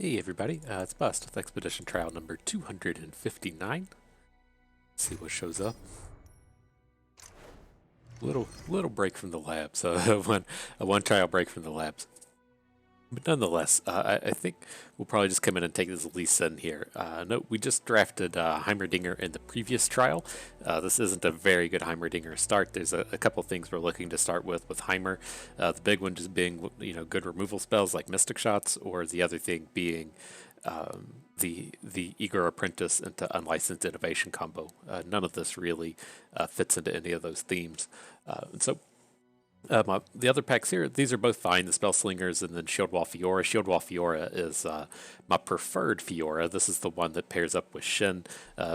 Hey everybody, it's Bust with Expedition Trial number 259. Let's see what shows up. Little break from the labs, a one trial break from the labs. But nonetheless, I think we'll probably just come in and take this Lee Sin here. No, we just drafted Heimerdinger in the previous trial. This isn't a very good Heimerdinger start. There's a couple things we're looking to start with Heimer. The big one just being, good removal spells like Mystic Shots, or the other thing being the Eager Apprentice into Unlicensed Innovation combo. None of this really fits into any of those themes. So the other packs here, these are both fine, the Spell Slingers and then Shield Wall Fiora. Shield Wall Fiora is my preferred Fiora. This is the one that pairs up with Shin.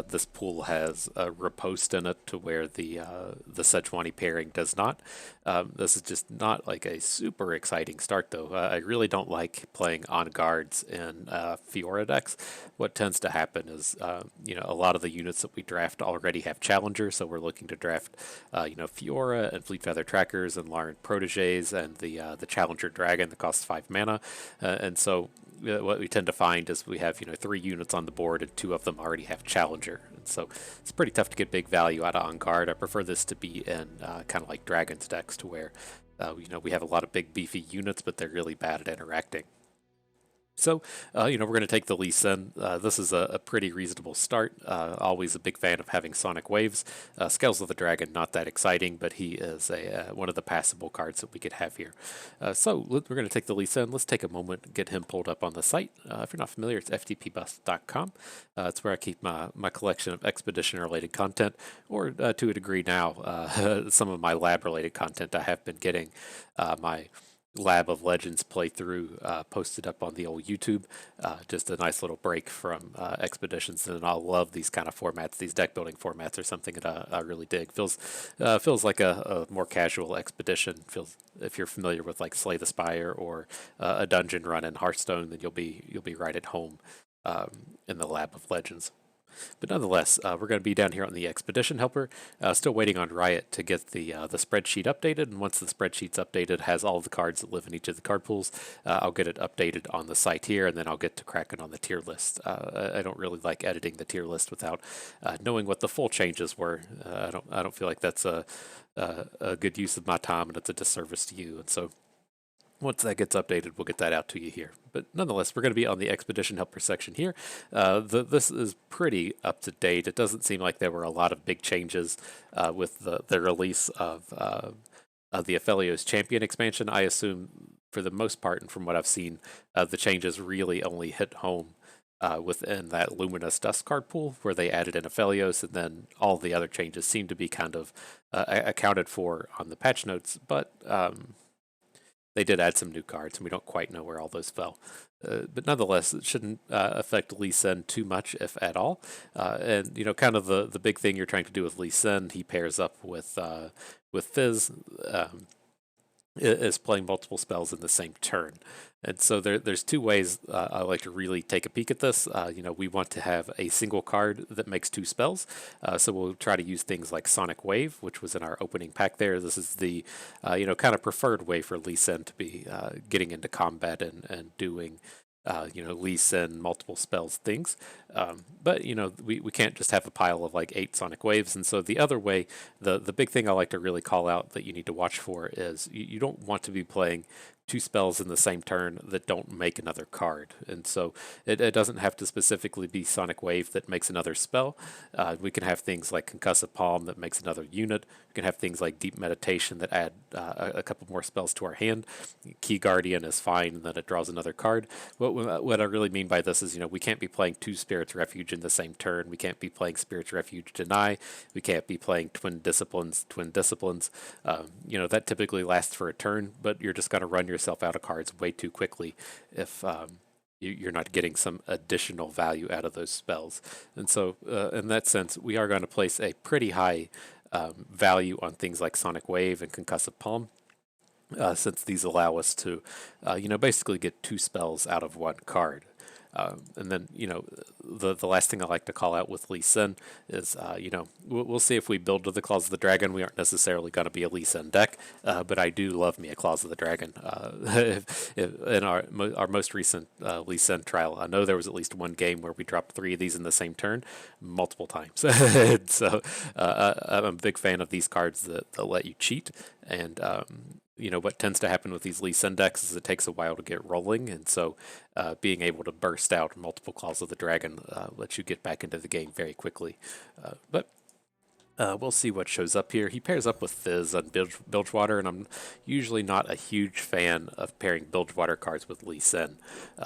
This pool has a riposte in it to where the Sejuani pairing does not. This is just not like a super exciting start though. I really don't like playing on guards in Fiora decks. What tends to happen is, a lot of the units that we draft already have Challenger, so we're looking to draft, Fiora and Fleet Feather Trackers and Lauren Proteges and the Challenger Dragon that costs 5 mana, and so what we tend to find is we have 3 units on the board and 2 of them already have Challenger, and so it's pretty tough to get big value out of On Guard. I prefer this to be in kind of like Dragon's decks to where we have a lot of big beefy units, but they're really bad at interacting. So, we're going to take the Lee Sin. This is a pretty reasonable start. Always a big fan of having Sonic Waves. Scales of the Dragon, not that exciting, but he is one of the passable cards that we could have here. We're going to take the Lee Sin. Let's take a moment and get him pulled up on the site. If you're not familiar, it's ftpbust.com. It's where I keep my collection of expedition-related content, or to a degree now, some of my lab-related content. I have been getting my Lab of Legends playthrough posted up on the old YouTube. Just a nice little break from expeditions, and I love these kind of formats. These deck building formats are something that I really dig. Feels like a more casual expedition. Feels, if you're familiar with like Slay the Spire or a dungeon run in Hearthstone, then you'll be right at home in the Lab of Legends. But nonetheless, we're going to be down here on the Expedition Helper, still waiting on Riot to get the spreadsheet updated. And once the spreadsheet's updated, has all of the cards that live in each of the card pools, I'll get it updated on the site here, and then I'll get to cracking on the tier list. I don't really like editing the tier list without knowing what the full changes were. I don't feel like that's a good use of my time, and it's a disservice to you. And so once that gets updated, we'll get that out to you here. But nonetheless, we're going to be on the Expedition Helper section here. This is pretty up to date. It doesn't seem like there were a lot of big changes with the release of the Aphelios Champion expansion. I assume, for the most part, and from what I've seen, the changes really only hit home within that Luminous Dust card pool, where they added in Aphelios, and then all the other changes seem to be kind of accounted for on the patch notes. But they did add some new cards, and we don't quite know where all those fell. But nonetheless, it shouldn't affect Lee Sin too much, if at all. And kind of the big thing you're trying to do with Lee Sin, he pairs up with Fizz. Is playing multiple spells in the same turn. And so there's 2 ways I like to really take a peek at this. We want to have a single card that makes 2 spells. So we'll try to use things like Sonic Wave, which was in our opening pack there. This is the, kind of preferred way for Lee Sin to be getting into combat and doing Lee Sin, multiple spells things. But we can't just have a pile of like 8 Sonic Waves. And so the other way, the big thing I like to really call out that you need to watch for is you don't want to be playing 2 spells in the same turn that don't make another card. And so it doesn't have to specifically be Sonic Wave that makes another spell. We can have things like Concussive Palm that makes another unit. We can have things like Deep Meditation that add a couple more spells to our hand. Key Guardian is fine, and then it draws another card. What I really mean by this is, we can't be playing 2 Spirit's Refuge in the same turn. We can't be playing Spirit's Refuge Deny. We can't be playing Twin Disciplines. That typically lasts for a turn, but you're just going to run yourself out of cards way too quickly if you're not getting some additional value out of those spells. And so, in that sense, we are going to place a pretty high value on things like Sonic Wave and Concussive Palm. Since these allow us to, basically get 2 spells out of 1 card. And then, the last thing I like to call out with Lee Sin is, we'll see if we build to the Claws of the Dragon. We aren't necessarily going to be a Lee Sin deck, but I do love me a Claws of the Dragon. In our most recent Lee Sin trial, I know there was at least one game where we dropped 3 of these in the same turn multiple times. So I'm a big fan of these cards that let you cheat. And what tends to happen with these Lee Sin decks is it takes a while to get rolling, and so being able to burst out multiple Claws of the Dragon lets you get back into the game very quickly. But we'll see what shows up here. He pairs up with Fizz on Bilgewater, and I'm usually not a huge fan of pairing Bilgewater cards with Lee Sin,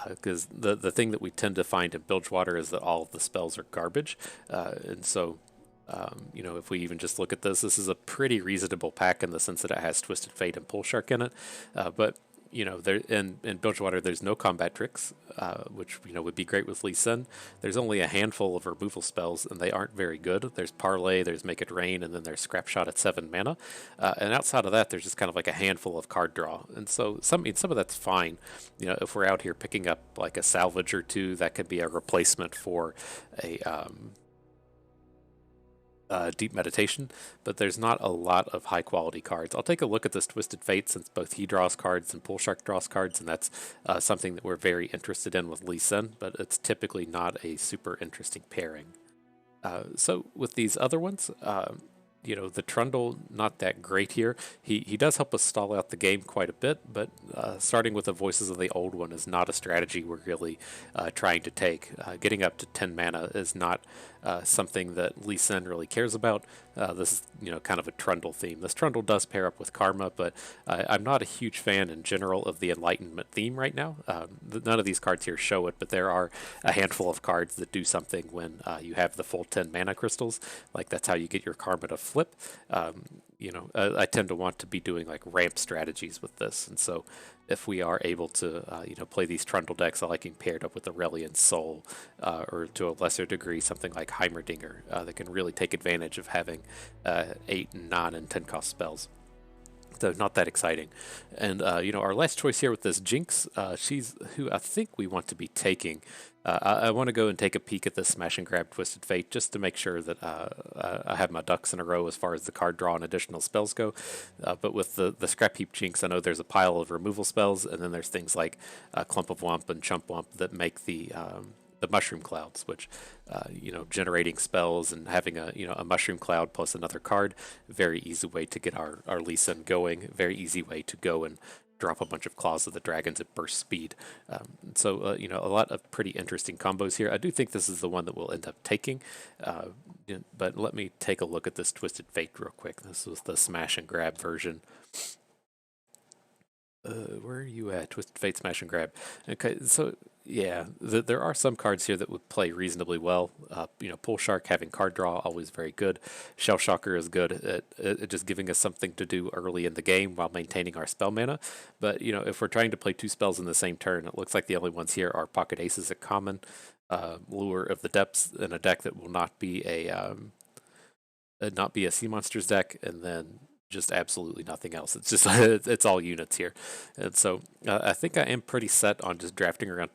because the thing that we tend to find in Bilgewater is that all of the spells are garbage, and so if we even just look at this is a pretty reasonable pack in the sense that it has Twisted Fate and Pull Shark in it. But there in Bilgewater, there's no combat tricks, which would be great with Lee Sin. There's only a handful of removal spells, and they aren't very good. There's Parlay, there's Make It Rain, and then there's Scrap Shot at 7 mana. And outside of that, there's just kind of like a handful of card draw. And so some of that's fine. If we're out here picking up like a salvage or two, that could be a replacement for a Deep Meditation, but there's not a lot of high quality cards. I'll take a look at this Twisted Fate since both he draws cards and Pool Shark draws cards, and that's something that we're very interested in with Lee Sin, but it's typically not a super interesting pairing. So with these other ones, the Trundle, not that great here. He does help us stall out the game quite a bit, but starting with the Voices of the Old One is not a strategy we're really trying to take. Getting up to 10 mana is not something that Lee Sin really cares about. This is, kind of a Trundle theme. This Trundle does pair up with Karma, but I'm not a huge fan in general of the Enlightenment theme right now. None of these cards here show it, but there are a handful of cards that do something when you have the full 10 mana crystals. Like, that's how you get your Karma to flip. I tend to want to be doing like ramp strategies with this, and so if we are able to, play these Trundle decks, I like being paired up with Aurelion Soul, or to a lesser degree, something like Heimerdinger, that can really take advantage of having 8, 9, and 10 cost spells. So not that exciting. And, our last choice here with this Jinx, she's who I think we want to be taking. I want to go and take a peek at this Smash and Grab Twisted Fate just to make sure that I have my ducks in a row as far as the card draw and additional spells go. But with the Scrapheap Jinx, I know there's a pile of removal spells, and then there's things like Clump of Wump and Chump Wump that make the mushroom clouds, which generating spells and having a mushroom cloud plus another card, very easy way to get our Lee Sin going, very easy way to go and drop a bunch of Claws of the Dragons at burst speed. So a lot of pretty interesting combos here. I do think this is the one that we'll end up taking, but let me take a look at this Twisted Fate real quick. This was the Smash and Grab version. Where are you at? Twisted Fate, Smash and Grab. Okay, so yeah, there are some cards here that would play reasonably well. Pull Shark having card draw, always very good. Shell Shocker is good at just giving us something to do early in the game while maintaining our spell mana. But, if we're trying to play 2 spells in the same turn, it looks like the only ones here are Pocket Aces at common, Lure of the Depths in a deck that will not be a Sea Monsters deck, and then just absolutely nothing else. It's just it's all units here, and so I think I am pretty set on just drafting around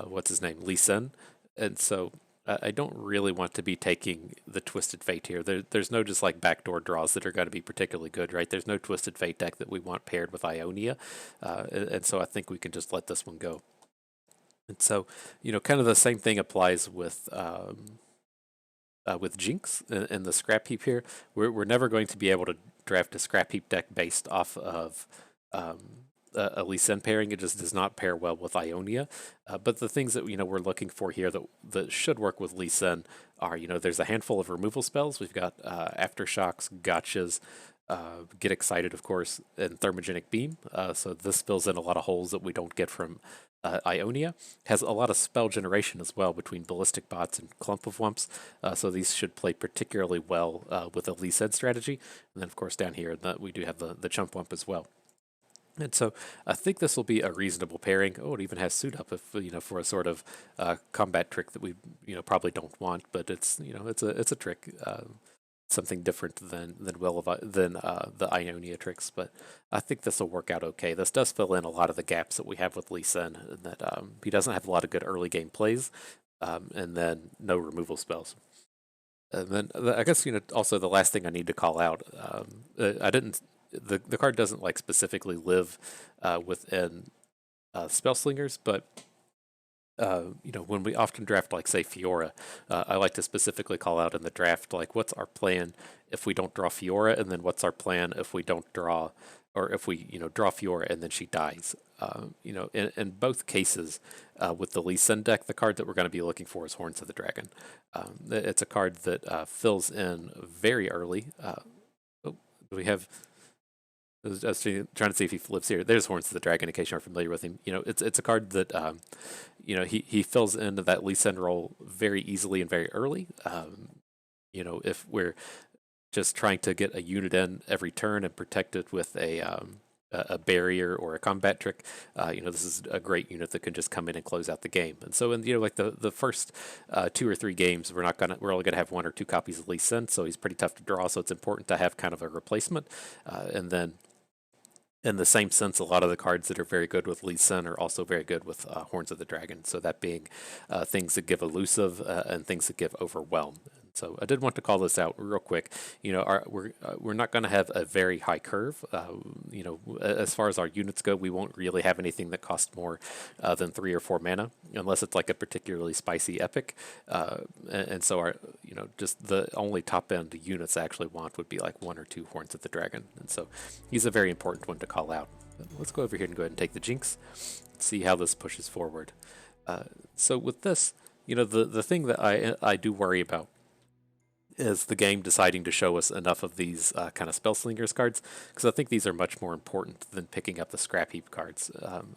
what's his name, Lee Sin, and so I don't really want to be taking the Twisted Fate here. There's no just like backdoor draws that are going to be particularly good, right? There's no Twisted Fate deck that we want paired with Ionia, and so I think we can just let this one go. And so kind of the same thing applies with Jinx and the Scrapheap here. We're never going to be able to draft a Scrapheap deck based off of a Lee Sin pairing. It just does not pair well with Ionia. But the things that we're looking for here that should work with Lee Sin are there's a handful of removal spells. We've got Aftershocks, Gotchas, Get Excited, of course, and Thermogenic Beam. So this fills in a lot of holes that we don't get from Ionia. Has a lot of spell generation as well between Ballistic Bots and Clump of Wumps. So these should play particularly well with a Lee Sin strategy. And then, of course, down here we do have the Chump Wump as well. And so I think this will be a reasonable pairing. Oh, it even has Suit Up if for a sort of combat trick that we probably don't want, but it's it's a trick. something different than the Ionia-trix, but I think this will work out okay. This does fill in a lot of the gaps that we have with Lee Sin, in that he doesn't have a lot of good early game plays, and then no removal spells. And then I guess also the last thing I need to call out, I didn't the card doesn't like specifically live within Spell Slingers, but when we often draft, like, say, Fiora, I like to specifically call out in the draft, like, what's our plan if we don't draw Fiora, and then what's our plan if we don't draw, or if we, draw Fiora and then she dies. In both cases, with the Lee Sin deck, the card that we're going to be looking for is Horns of the Dragon. It's a card that fills in very early. We have I was trying to see if he lives here. There's Horns of the Dragon, in case you're familiar with him. It's a card that, he fills into that Lee Sin role very easily and very early. If we're just trying to get a unit in every turn and protect it with a barrier or a combat trick, this is a great unit that can just come in and close out the game. And so in like the first 2 or 3 games, we're only gonna have 1 or 2 copies of Lee Sin, so he's pretty tough to draw. So it's important to have kind of a replacement, and then, in the same sense, a lot of the cards that are very good with Lee Sin are also very good with Horns of the Dragon. So that being things that give elusive and things that give overwhelm. So I did want to call this out real quick. We're not going to have a very high curve. As far as our units go, we won't really have anything that costs more than 3 or 4 mana, unless it's like a particularly spicy epic. And so our, just the only top end units I actually want would be like 1 or 2 Horns of the Dragon. And so he's a very important one to call out. But let's go over here and go ahead and take the Jinx, see how this pushes forward. So with this, the thing that I do worry about is the game deciding to show us enough of these kind of Spell Slingers cards, because I think these are much more important than picking up the Scrapheap cards.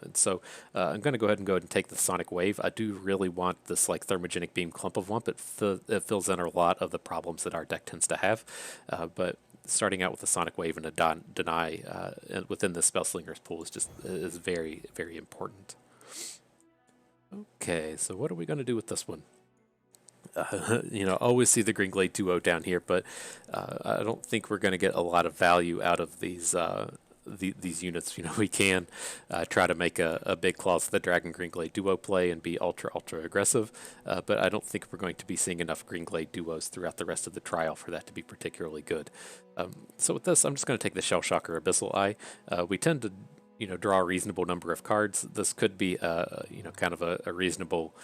And so I'm going to go ahead and take the Sonic Wave. I do really want this like Thermogenic Beam Clump of Wump. It fills in a lot of the problems that our deck tends to have, but starting out with the Sonic Wave and a deny within the Spell Slingers pool is very, very important. Okay, so what are we going to do with this one? Always see the Green Glade duo down here, but I don't think we're going to get a lot of value out of these units. We can try to make a big Claws of the Dragon Green Glade duo play and be ultra aggressive, but I don't think we're going to be seeing enough Green Glade duos throughout the rest of the trial for that to be particularly good. So with this, I'm just going to take the Shell Shocker Abyssal Eye. We tend to draw a reasonable number of cards. This could be, kind of a reasonable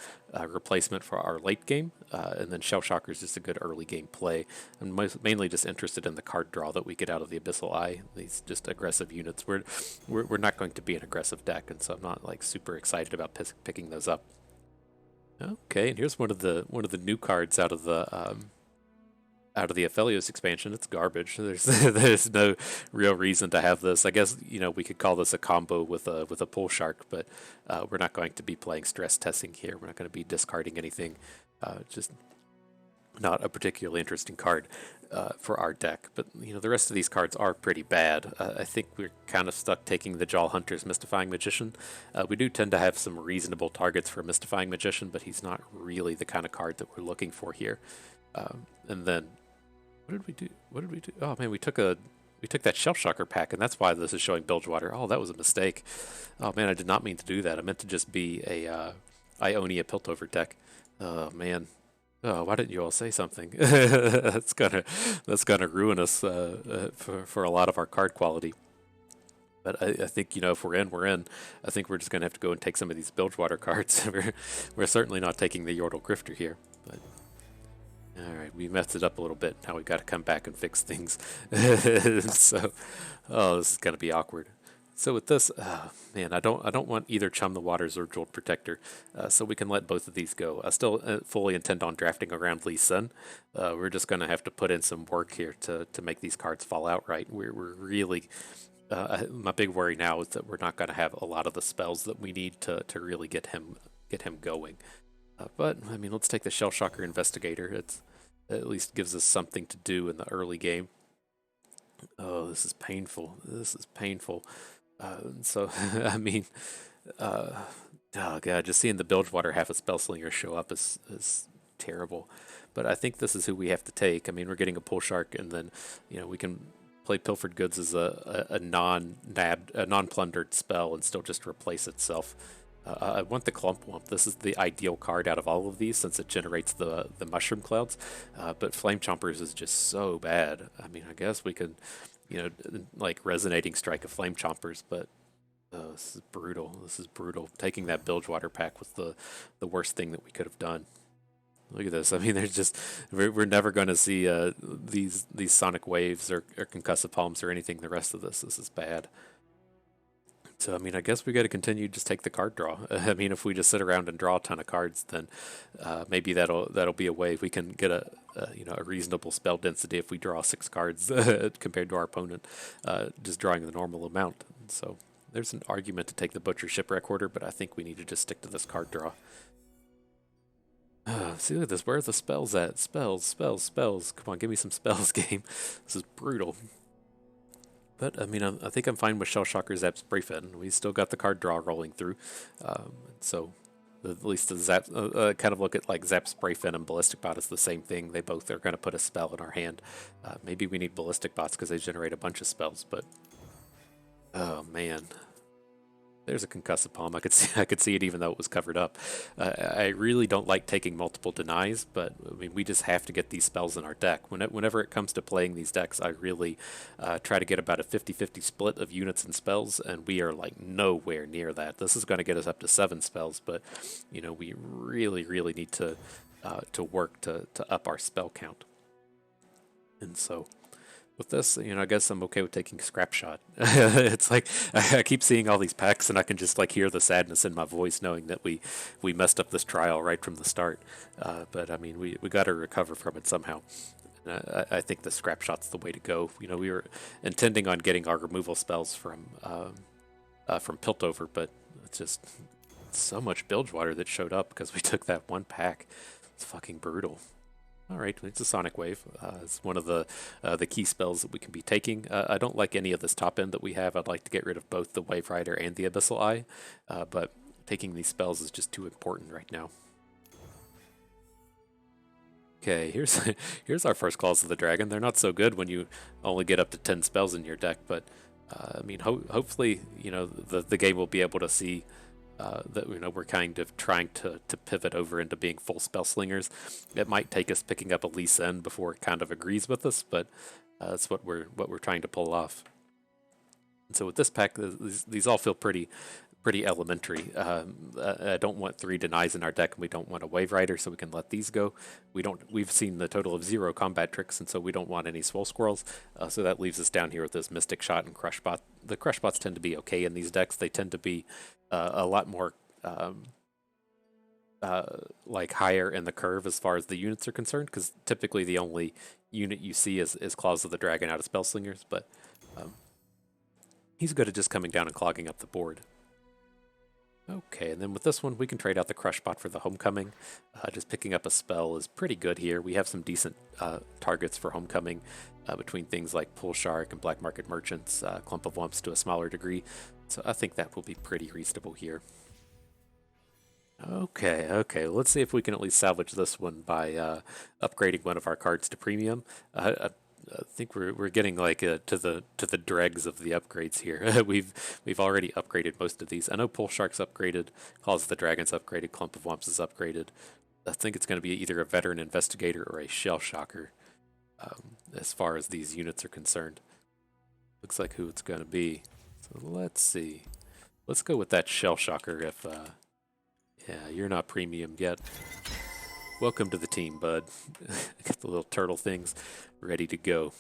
replacement for our late game, and then Shell Shocker is just a good early game play. I'm mainly just interested in the card draw that we get out of the Abyssal Eye. These just aggressive units. We're not going to be an aggressive deck, and so I'm not like super excited about picking those up. Okay, and here's one of the new cards out of the Aphelios expansion. It's garbage. There's no real reason to have this. I guess we could call this a combo with a Pool Shark, but we're not going to be playing stress testing here. We're not going to be discarding anything. Just not a particularly interesting card for our deck. But the rest of these cards are pretty bad. I think we're kind of stuck taking the Jaw Hunter's Mystifying Magician. We do tend to have some reasonable targets for Mystifying Magician, but he's not really the kind of card that we're looking for here. And then what did we do? Oh man, we took that Shell Shocker pack, and that's why this is showing Bilgewater. Oh, that was a mistake. Oh man, I did not mean to do that. I meant to just be a Ionia Piltover deck. Oh man. Oh, why didn't you all say something? that's gonna ruin us for a lot of our card quality. But I think if we're in, we're in. I think we're just gonna have to go and take some of these Bilgewater cards. we're certainly not taking the Yordle Grifter here, but. Alright, we messed it up a little bit. Now we've got to come back and fix things. So, this is going to be awkward. So with this, man, I don't want either Chum the Waters or Jolt Protector, so we can let both of these go. I still fully intend on drafting around Lee Sin. We're just going to have to put in some work here to make these cards fall out right. We're really... my big worry now is that we're not going to have a lot of the spells that we need to really get him going. But, I mean, let's take the Shell Shocker Investigator. It at least gives us something to do in the early game. Oh, this is painful. So, I mean, oh god, just seeing the Bilgewater half a Spell Slinger show up is terrible. But I think this is who we have to take. I mean, we're getting a Pool Shark, and then, we can play Pilfered Goods as a non-plundered spell and still just replace itself. I want the Clump Wump. This is the ideal card out of all of these since it generates the mushroom clouds. But Flame Chompers is just so bad. I mean, I guess we could, like Resonating Strike of Flame Chompers, but this is brutal. This is brutal. Taking that Bilgewater pack was the worst thing that we could have done. Look at this. I mean, there's just we're never going to see these sonic waves or concussive palms or anything the rest of this. This is bad. So I mean, I guess we got to continue just take the card draw. I mean, if we just sit around and draw a ton of cards, then maybe that'll be a way we can get a reasonable spell density if we draw 6 cards compared to our opponent just drawing the normal amount. So there's an argument to take the Butcher Shipwreck Order, but I think we need to just stick to this card draw. See, look at this. Where are the spells at? Spells. Come on, give me some spells, game. This is brutal. But, I mean, I think I'm fine with Shell Shocker, Zap, Spray Fin. We still got the card draw rolling through. So, at least the Zap, kind of look at like Zap, Spray Fin and Ballistic Bot as the same thing. They both are going to put a spell in our hand. Maybe we need Ballistic Bots because they generate a bunch of spells, but... Oh, man. There's a Concussive Palm. I could see it even though it was covered up. I really don't like taking multiple denies, but I mean we just have to get these spells in our deck. Whenever it comes to playing these decks, I really try to get about a 50-50 split of units and spells, and we are like nowhere near that. This is going to get us up to 7 spells, but we really need to work to up our spell count. And so with this, I guess I'm okay with taking Scrap Shot. It's like I keep seeing all these packs, and I can just like hear the sadness in my voice, knowing that we messed up this trial right from the start. But I mean, we got to recover from it somehow. I think the Scrap Shot's the way to go. We were intending on getting our removal spells from Piltover, but it's just so much Bilgewater that showed up because we took that one pack. It's fucking brutal. All right, it's a Sonic Wave. It's one of the key spells that we can be taking. I don't like any of this top end that we have. I'd like to get rid of both the Wave Rider and the Abyssal Eye, but taking these spells is just too important right now. Okay, here's our first Claws of the Dragon. They're not so good when you only get up to 10 spells in your deck, but I mean, hopefully, the game will be able to see that we're kind of trying to pivot over into being full Spell Slingers. It might take us picking up a Lee Sin before it kind of agrees with us, but that's what we're trying to pull off. And so with this pack, these all feel pretty elementary. I don't want 3 denies in our deck, and we don't want a Wave Rider, so we can let these go. We've seen the total of 0 combat tricks, and so we don't want any Swole Squirrels. So that leaves us down here with this Mystic Shot and Crush Bot. The Crush Bots tend to be okay in these decks. They tend to be a lot more like higher in the curve as far as the units are concerned, because typically the only unit you see is Claws of the Dragon out of Spell Slingers, but he's good at just coming down and clogging up the board. Okay, and then with this one, we can trade out the Crush Bot for the Homecoming. Just picking up a spell is pretty good here. We have some decent targets for Homecoming between things like Pool Shark and Black Market Merchants, Clump of Wumps to a smaller degree. So I think that will be pretty reasonable here. Okay, let's see if we can at least salvage this one by upgrading one of our cards to premium. I think we're getting like to the dregs of the upgrades here. we've already upgraded most of these. I know Pool Shark's upgraded, Claws of the Dragon's upgraded, Clump of Wumps is upgraded. I think it's going to be either a Veteran Investigator or a Shell Shocker as far as these units are concerned. Looks like who it's going to be. So let's see. Let's go with that Shell Shocker if... yeah, you're not premium yet. Welcome to the team, bud. Got the little turtle things ready to go.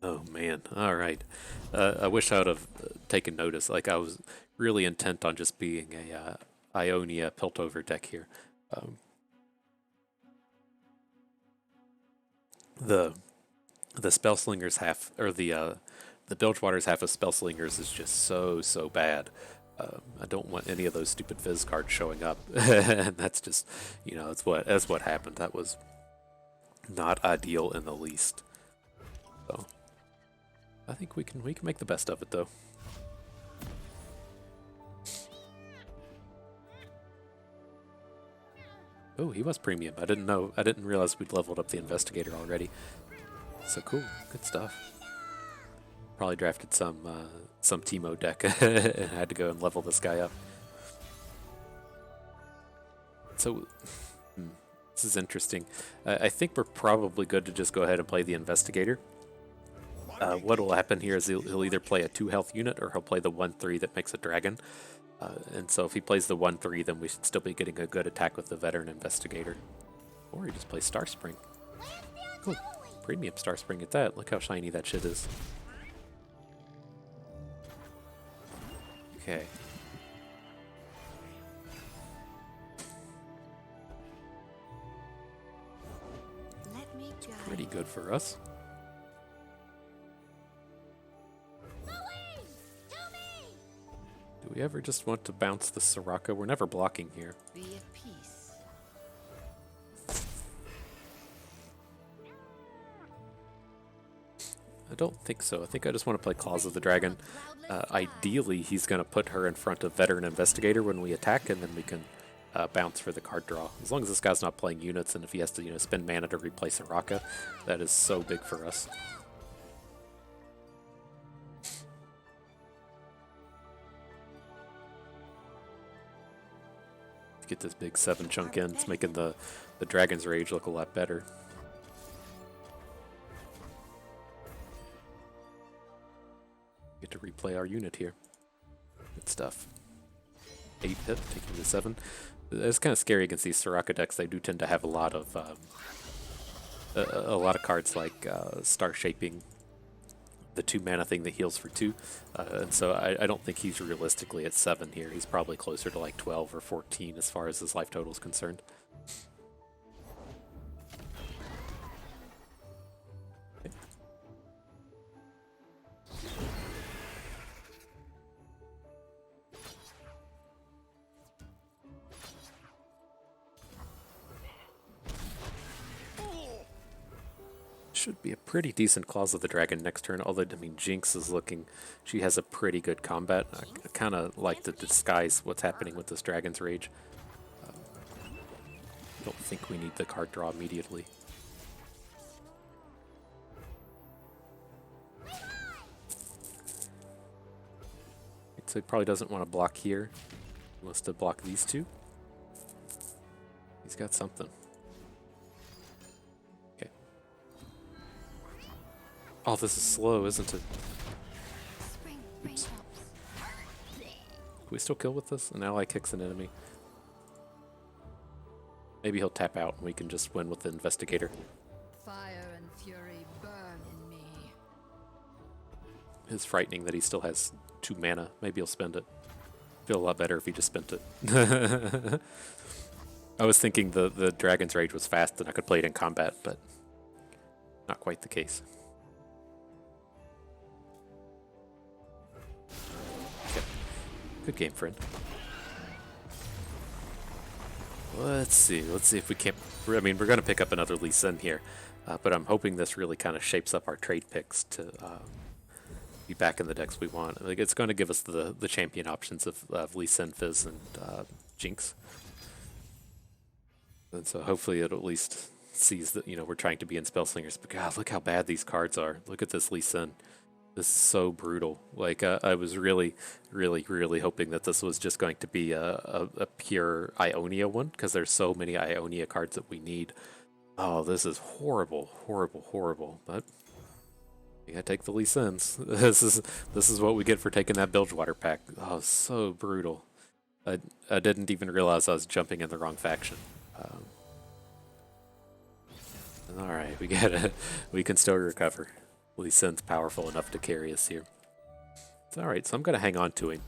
Oh, man. All right. I wish I would have taken notice. Like, I was really intent on just being a Ionia Piltover deck here. The Spell Slingers half, or the Bilgewater's half of Spell Slingers is just so bad. I don't want any of those stupid Fizz cards showing up, and that's just, that's what happened. That was not ideal in the least. So I think we can make the best of it, though. Oh, he was premium. I didn't know. I didn't realize we'd leveled up the investigator already. So cool. Good stuff. Probably drafted some Teemo deck and had to go and level this guy up. So this is interesting. I think we're probably good to just go ahead and play the investigator. What will happen here is he'll either play a 2 health unit or he'll play the 1/3 that makes a dragon. And so if he plays the 1/3, then we should still be getting a good attack with the veteran investigator. Or he just plays Star Spring. Cool. Premium Star Spring at that. Look how shiny that shit is. Okay. Pretty good for us. Do we ever just want to bounce the Soraka? We're never blocking here. Be at peace. I don't think so. I think I just want to play Claws of the Dragon. Ideally, he's going to put her in front of Veteran Investigator when we attack, and then we can bounce for the card draw. As long as this guy's not playing units, and if he has to, spend mana to replace Soraka, that is so big for us. Get this big 7 chunk in. It's making the Dragon's Rage look a lot better. Get to replay our unit here. Good stuff. 8 hit, taking the 7. It's kind of scary against these Soraka decks. They do tend to have a lot of cards like Star Shaping, the 2 mana thing that heals for 2, and so I don't think he's realistically at 7 here. He's probably closer to like 12 or 14 as far as his life total is concerned. Okay. Should be a pretty decent Claws of the Dragon next turn, although, I mean, Jinx is looking... She has a pretty good combat. I kind of like to disguise what's happening with this Dragon's Rage. Don't think we need the card draw immediately. So he probably doesn't want to block here. He wants to block these 2. He's got something. Oh, this is slow, isn't it? Oops. Can we still kill with this? An ally kicks an enemy. Maybe he'll tap out and we can just win with the investigator. Fire and fury burn in me. It's frightening that he still has 2 mana. Maybe he'll spend it. Feel a lot better if he just spent it. I was thinking the Dragon's Rage was fast and I could play it in combat, but not quite the case. Good game, friend. Let's see if we can't... I mean, we're going to pick up another Lee Sin here, but I'm hoping this really kind of shapes up our trade picks to be back in the decks we want. Like, it's going to give us the champion options of Lee Sin, Fizz, and Jinx. And so hopefully it at least sees that, we're trying to be in Spell Slingers. But God, look how bad these cards are. Look at this Lee Sin. This is so brutal. Like, I was really, really, really hoping that this was just going to be a pure Ionia one, because there's so many Ionia cards that we need. Oh, this is horrible, horrible, horrible. But you gotta take the Lee Sins. This is what we get for taking that Bilgewater pack. Oh, so brutal. I didn't even realize I was jumping in the wrong faction. All right, we can still recover. Lee Sin's powerful enough to carry us here. It's all right, so I'm going to hang on to him.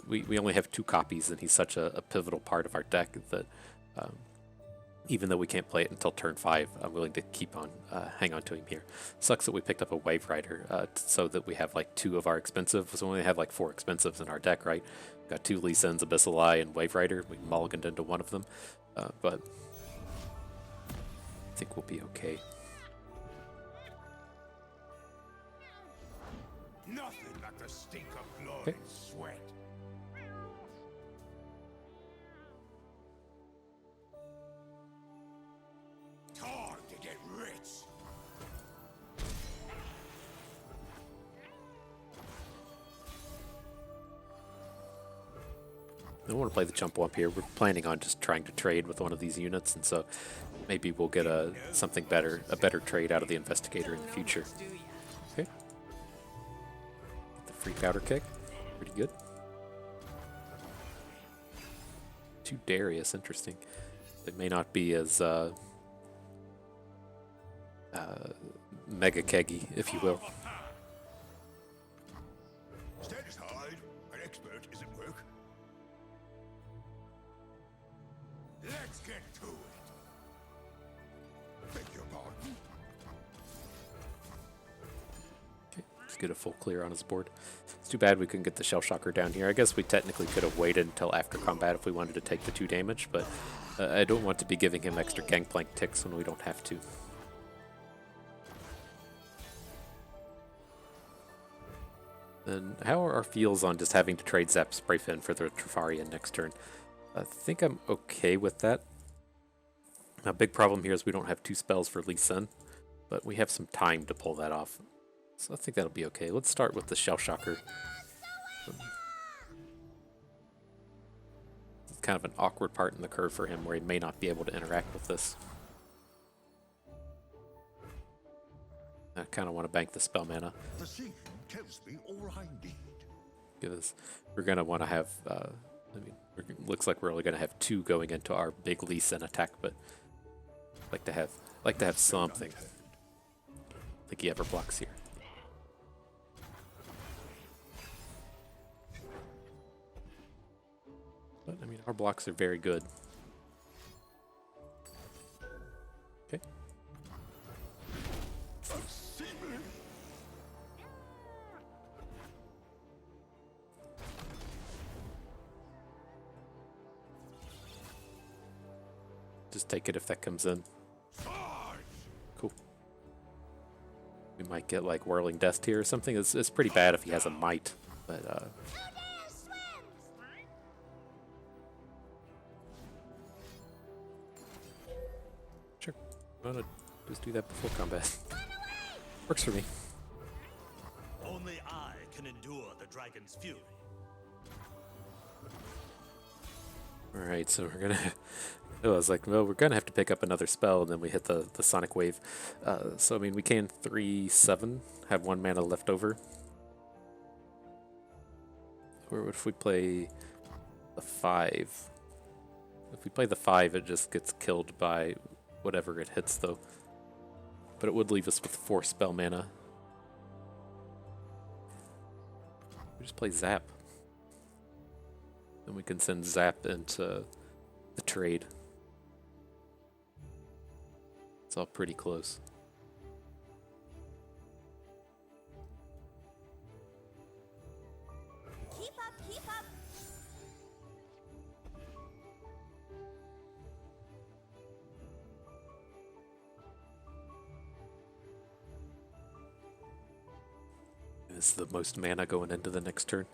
We only have 2 copies, and he's such a pivotal part of our deck that even though we can't play it until turn 5, I'm willing to keep on hang on to him here. Sucks that we picked up a Wave Rider so that we have like 2 of our expensive. So we only have like 4 expensives in our deck, right? Got 2 Lee Sins, Abyssal Eye, and Wave Rider. We mulliganed into one of them, but I think we'll be okay. Nothing like the stink of blood and sweat. don't want to play the jump wump here. We're planning on just trying to trade with one of these units, and so maybe we'll get something better, a better trade out of the investigator in the future. Okay. The free powder keg, pretty good. 2 Darius, interesting. They may not be as mega keggy, if you will. Stand aside. An expert is at work. Let's get to it. Beg your pardon. Okay, let's get a full clear on his board. It's too bad we couldn't get the Shell Shocker down here. I guess we technically could have waited until after combat if we wanted to take the 2 damage, but I don't want to be giving him extra Gangplank ticks when we don't have to. And how are our feels on just having to trade Zap Sprayfin for the Trifarian next turn? I think I'm okay with that. A big problem here is we don't have 2 spells for Lee Sin, but we have some time to pull that off. So I think that'll be okay. Let's start with the Shell Shocker. It's kind of an awkward part in the curve for him where he may not be able to interact with this. I kind of want to bank the spell mana. The scene tells me all I need. We're going to want to have, looks like we're only going to have 2 going into our big Lee Sin attack, but like to have something. I think he ever blocks here. But I mean, our blocks are very good. Okay. Just take it if that comes in. Cool. We might get like Whirling Death here or something. It's pretty bad if he has a Might, but sure. I'm gonna just do that before combat. Works for me. Only I can endure the dragon's fury. Alright, so we're gonna... I was like, well, we're gonna have to pick up another spell, and then we hit the Sonic Wave. So, I mean, we can 3/7, have 1 mana left over. Or if we play the 5? If we play the 5, it just gets killed by whatever it hits, though. But it would leave us with 4 spell mana. We just play Zap. Then we can send Zap into the trade. It's all pretty close. Keep up, keep up. This is the most mana going into the next turn.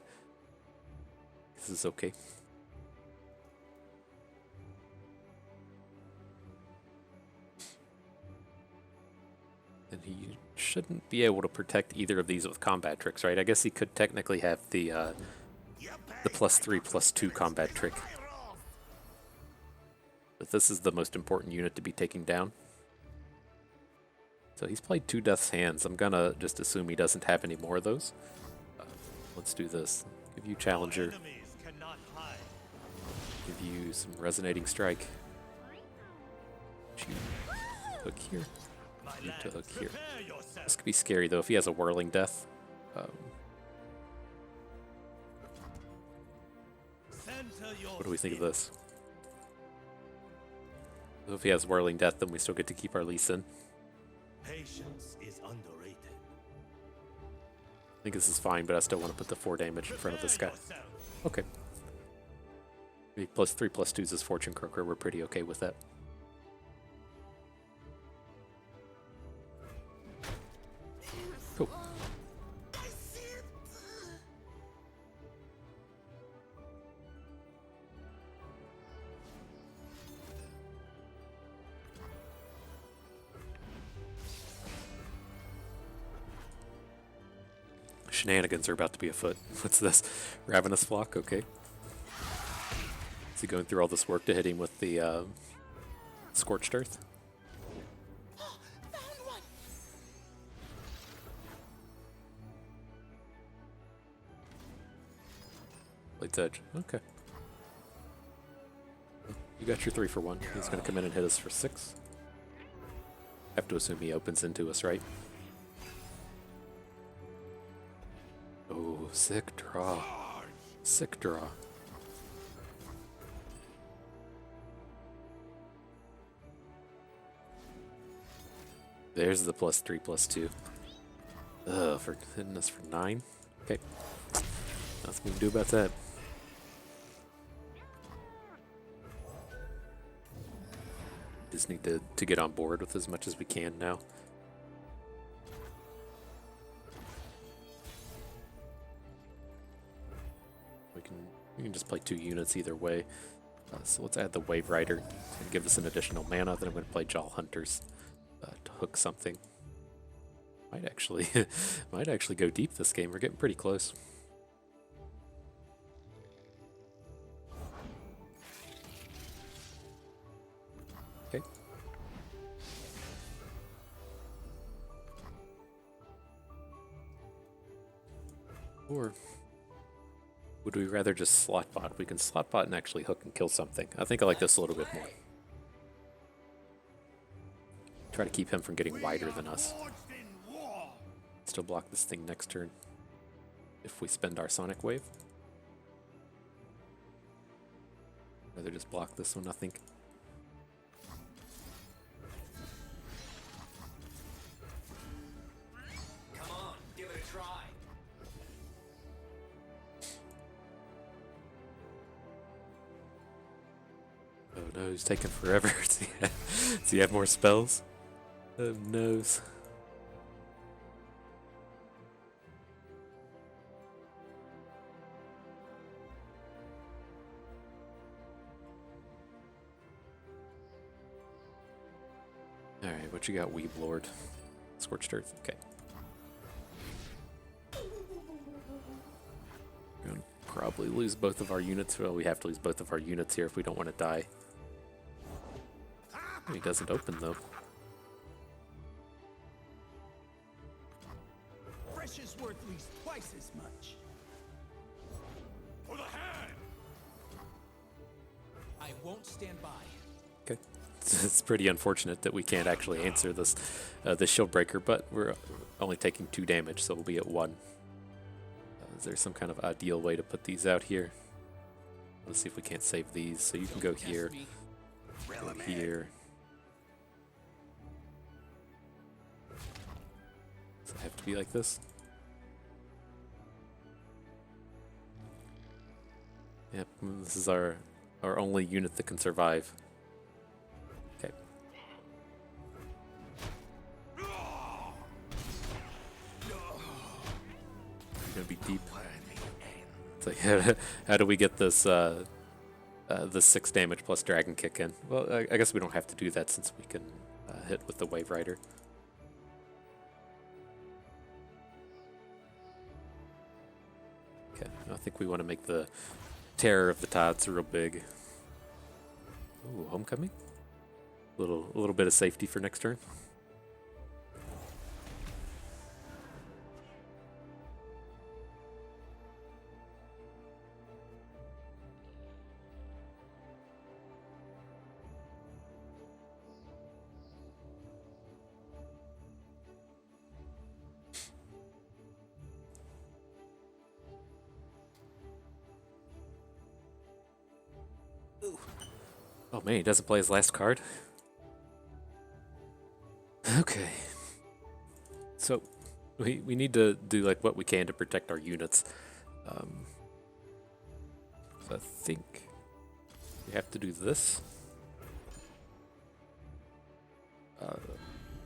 This is okay. And he shouldn't be able to protect either of these with combat tricks, right? I guess he could technically have the +3/+2 combat trick. But this is the most important unit to be taking down. So he's played 2 Death's Hands. I'm gonna just assume he doesn't have any more of those. Let's do this. Give you Challenger. Enemies cannot hide. Give you some Resonating Strike. Shoot. Hook here. My Need to lads, hook here. prepare yourself. This could be scary though if he has a Whirling Death. Center your What do we think of zeal. this? So if he has Whirling Death, then we still get to keep our Lee Sin. Patience is underrated. I think this is fine, but I still want to put the 4 damage in front of this guy. Prepare yourself. Okay. Maybe +3/+2 is Fortune Croaker. We're pretty okay with that. Cool. Shenanigans are about to be afoot. What's this? Ravenous Flock? Okay. Is he going through all this work to hit him with the Scorched Earth? Found one. Blade's Edge. Okay. You got your 3 for 1. He's going to come in and hit us for 6. Have to assume he opens into us, right? Oh, sick draw. Sick draw. There's the +3/+2. Ugh, for hitting us for 9. Okay. Nothing we can do about that. Just need to get on board with as much as we can now. We can just play 2 units either way. So let's add the Wave Rider and give us an additional mana. Then I'm going to play Jaw Hunters to hook something. Might actually go deep this game. We're getting pretty close. Okay. Or would we rather just slot bot? We can slot bot and actually hook and kill something. I think I like this a little bit more. Try to keep him from getting wider than us. Still block this thing next turn if we spend our Sonic Wave. Rather just block this one, I think. Come on, give it a try. Oh no, he's taking forever. Does he have more spells? Oh noes. Alright, what you got, Weeb Lord? Scorched Earth, okay. We're gonna probably lose both of our units. Well, we have to lose both of our units here if we don't want to die. He doesn't open though. Fresh is worth at least twice as much. For the hand! I won't stand by. Okay. It's pretty unfortunate that we can't actually answer this shield breaker, but we're only taking 2 damage, so we'll be at 1. Is there some kind of ideal way to put these out here? Let's see if we can't save these. So you can go here, go here. Does it have to be like this? Yep, this is our only unit that can survive. Okay. You're gonna be deep. It's like, how do we get this the 6 damage plus dragon kick in? Well, I guess we don't have to do that since we can hit with the Wave Rider. Okay, I think we want to make the Terror of the Tides real big. Ooh, Homecoming? A little bit of safety for next turn. Oh man, he doesn't play his last card? Okay. So, we need to do like what we can to protect our units. So I think we have to do this.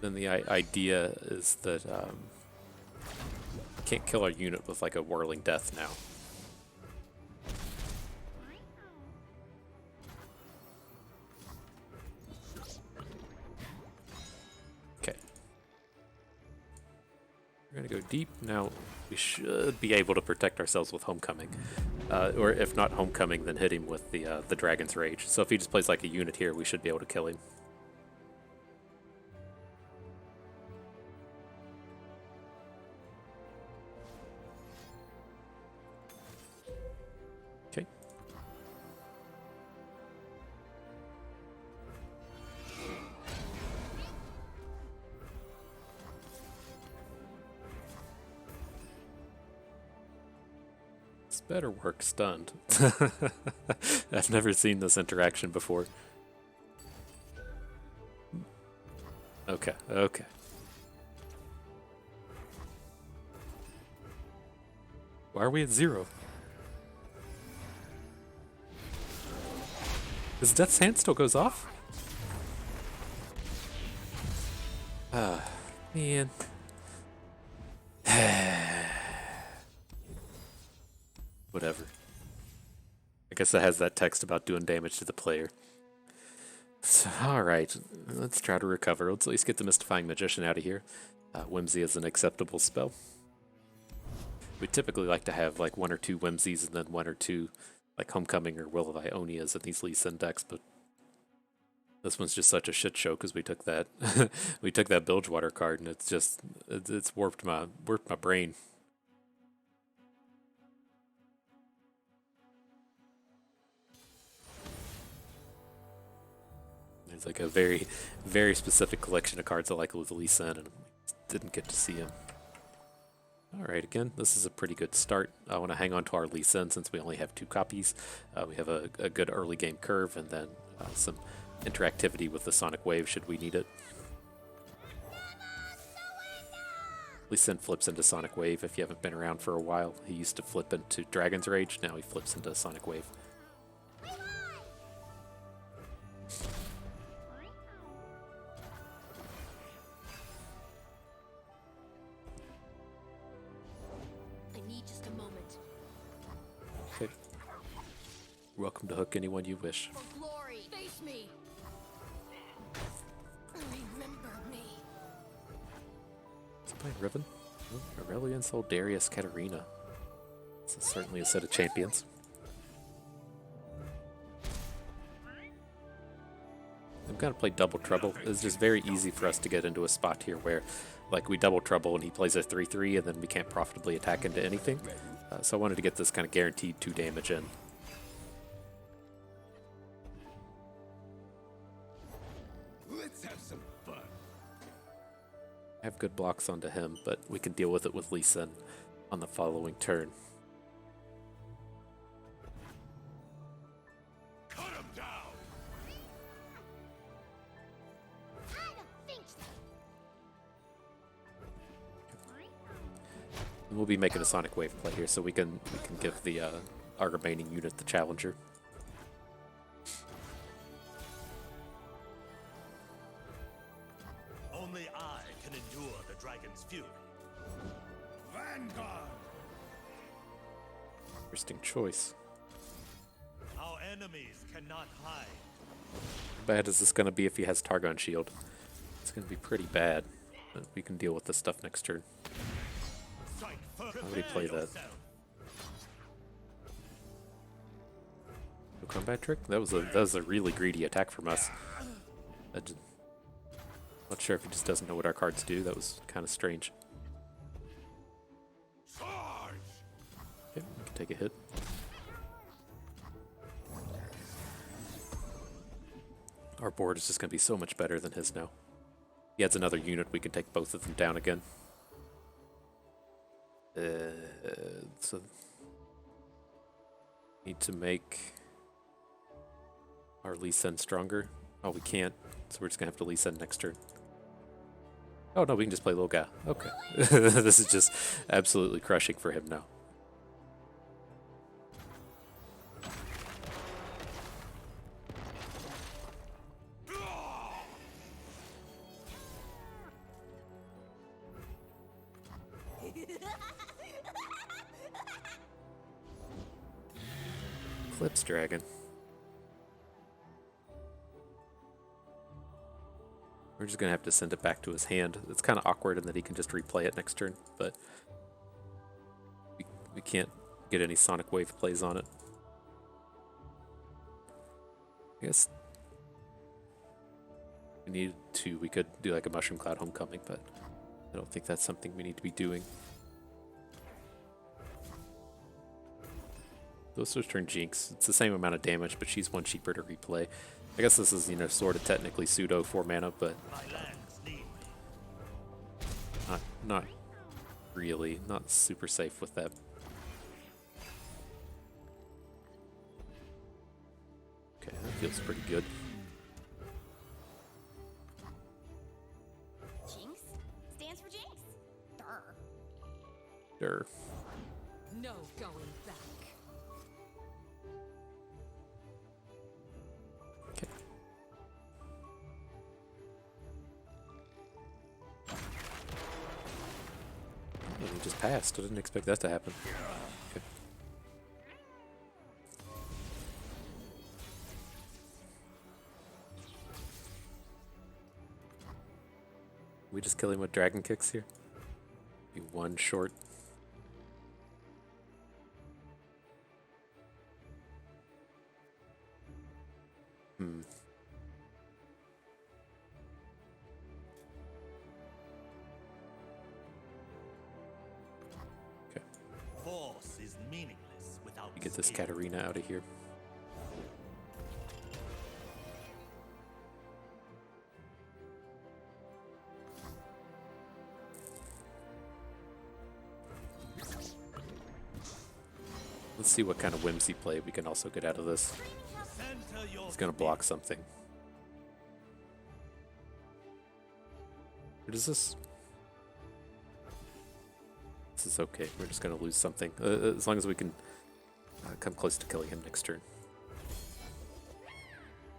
Then the idea is that we can't kill our unit with like a Whirling Death now. We're gonna go deep. Now, we should be able to protect ourselves with Homecoming. Or if not Homecoming, then hit him with the Dragon's Rage. So if he just plays like a unit here, we should be able to kill him. Okay. This better work stunned. I've never seen this interaction before. Okay, okay. Why are we at 0? His Death's Hand still goes off? Ah, man. Whatever. I guess it has that text about doing damage to the player. So, alright, let's try to recover. Let's at least get the Mystifying Magician out of here. Whimsy is an acceptable spell. We typically like to have like 1 or 2 Whimsies and then 1 or 2 like Homecoming or Will of Ionias in these Lee Sin decks, but this one's just such a shit show because we took that we took that Bilgewater card and it's warped my brain. There's like a very, very specific collection of cards I like with Lee Sin, and didn't get to see him. Alright, again, this is a pretty good start. I want to hang on to our Lee Sin since we only have 2 copies. We have a good early game curve, and then some interactivity with the Sonic Wave should we need it. Lee Sin flips into Sonic Wave if you haven't been around for a while. He used to flip into Dragon's Rage, now he flips into Sonic Wave. Welcome to hook anyone you wish. For glory, face me. Remember me. Is it playing Riven? Oh, Aurelian, Soul, Darius, Katarina. This is certainly a set of champions. I'm gonna play Double Trouble. It's just very easy for us to get into a spot here where, like, we Double Trouble and he plays a 3/3 and then we can't profitably attack into anything. So I wanted to get this kind of guaranteed 2 damage in. Let's have some fun. I have good blocks onto him, but we can deal with it with Lee Sin on the following turn. Cut him down. And we'll be making a Sonic Wave play here, so we can give the our remaining unit the challenger. Only I can endure the dragon's fury. Vanguard. Interesting choice. Our enemies cannot hide. How bad is this going to be if he has Targon Shield? It's going to be pretty bad, but we can deal with this stuff next turn. Strike first. How would he play that? No combat trick? That was a really greedy attack from us. Not sure if he just doesn't know what our cards do. That was kind of strange. Charge. Okay, we can take a hit. Our board is just going to be so much better than his now. He adds another unit, we can take both of them down again. So need to make our Lee Sin stronger. Oh, we can't, so we're just gonna have to Lee Sin next turn. Oh no, we can just play little guy. Okay, this is just absolutely crushing for him now. Eclipse Dragon. We're just going to have to send it back to his hand. It's kind of awkward in that he can just replay it next turn, but we can't get any Sonic Wave plays on it. I guess we could do like a Mushroom Cloud Homecoming, but I don't think that's something we need to be doing. Those turn Jinx. It's the same amount of damage, but she's one cheaper to replay. I guess this is, sort of technically pseudo 4 mana, but not really. Not super safe with that. Okay, that feels pretty good. Jinx stands for Jinx. Durr. Sure. No going back. Okay. Oh, he just passed. I didn't expect that to happen. Okay. We just kill him with dragon kicks here. Be one short. Force is meaningless without Get this skill. Katarina out of here. Let's see what kind of whimsy play we can also get out of this. Center your He's gonna block something. What is this? This is okay. We're just gonna lose something. As long as we can come close to killing him next turn.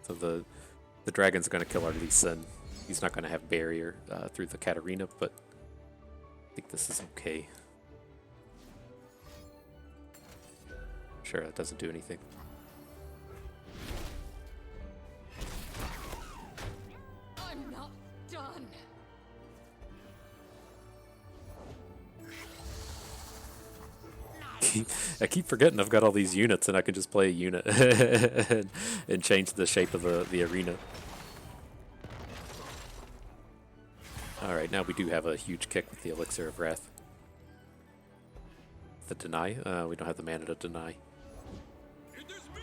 So the dragon's gonna kill our Lee Sin. He's not gonna have barrier through the Katarina, but I think this is okay. Sure, that doesn't do anything. I'm not done. I keep forgetting I've got all these units and I can just play a unit and change the shape of the arena. Alright, now we do have a huge kick with the Elixir of Wrath. The deny? We don't have the mana to deny. It is me!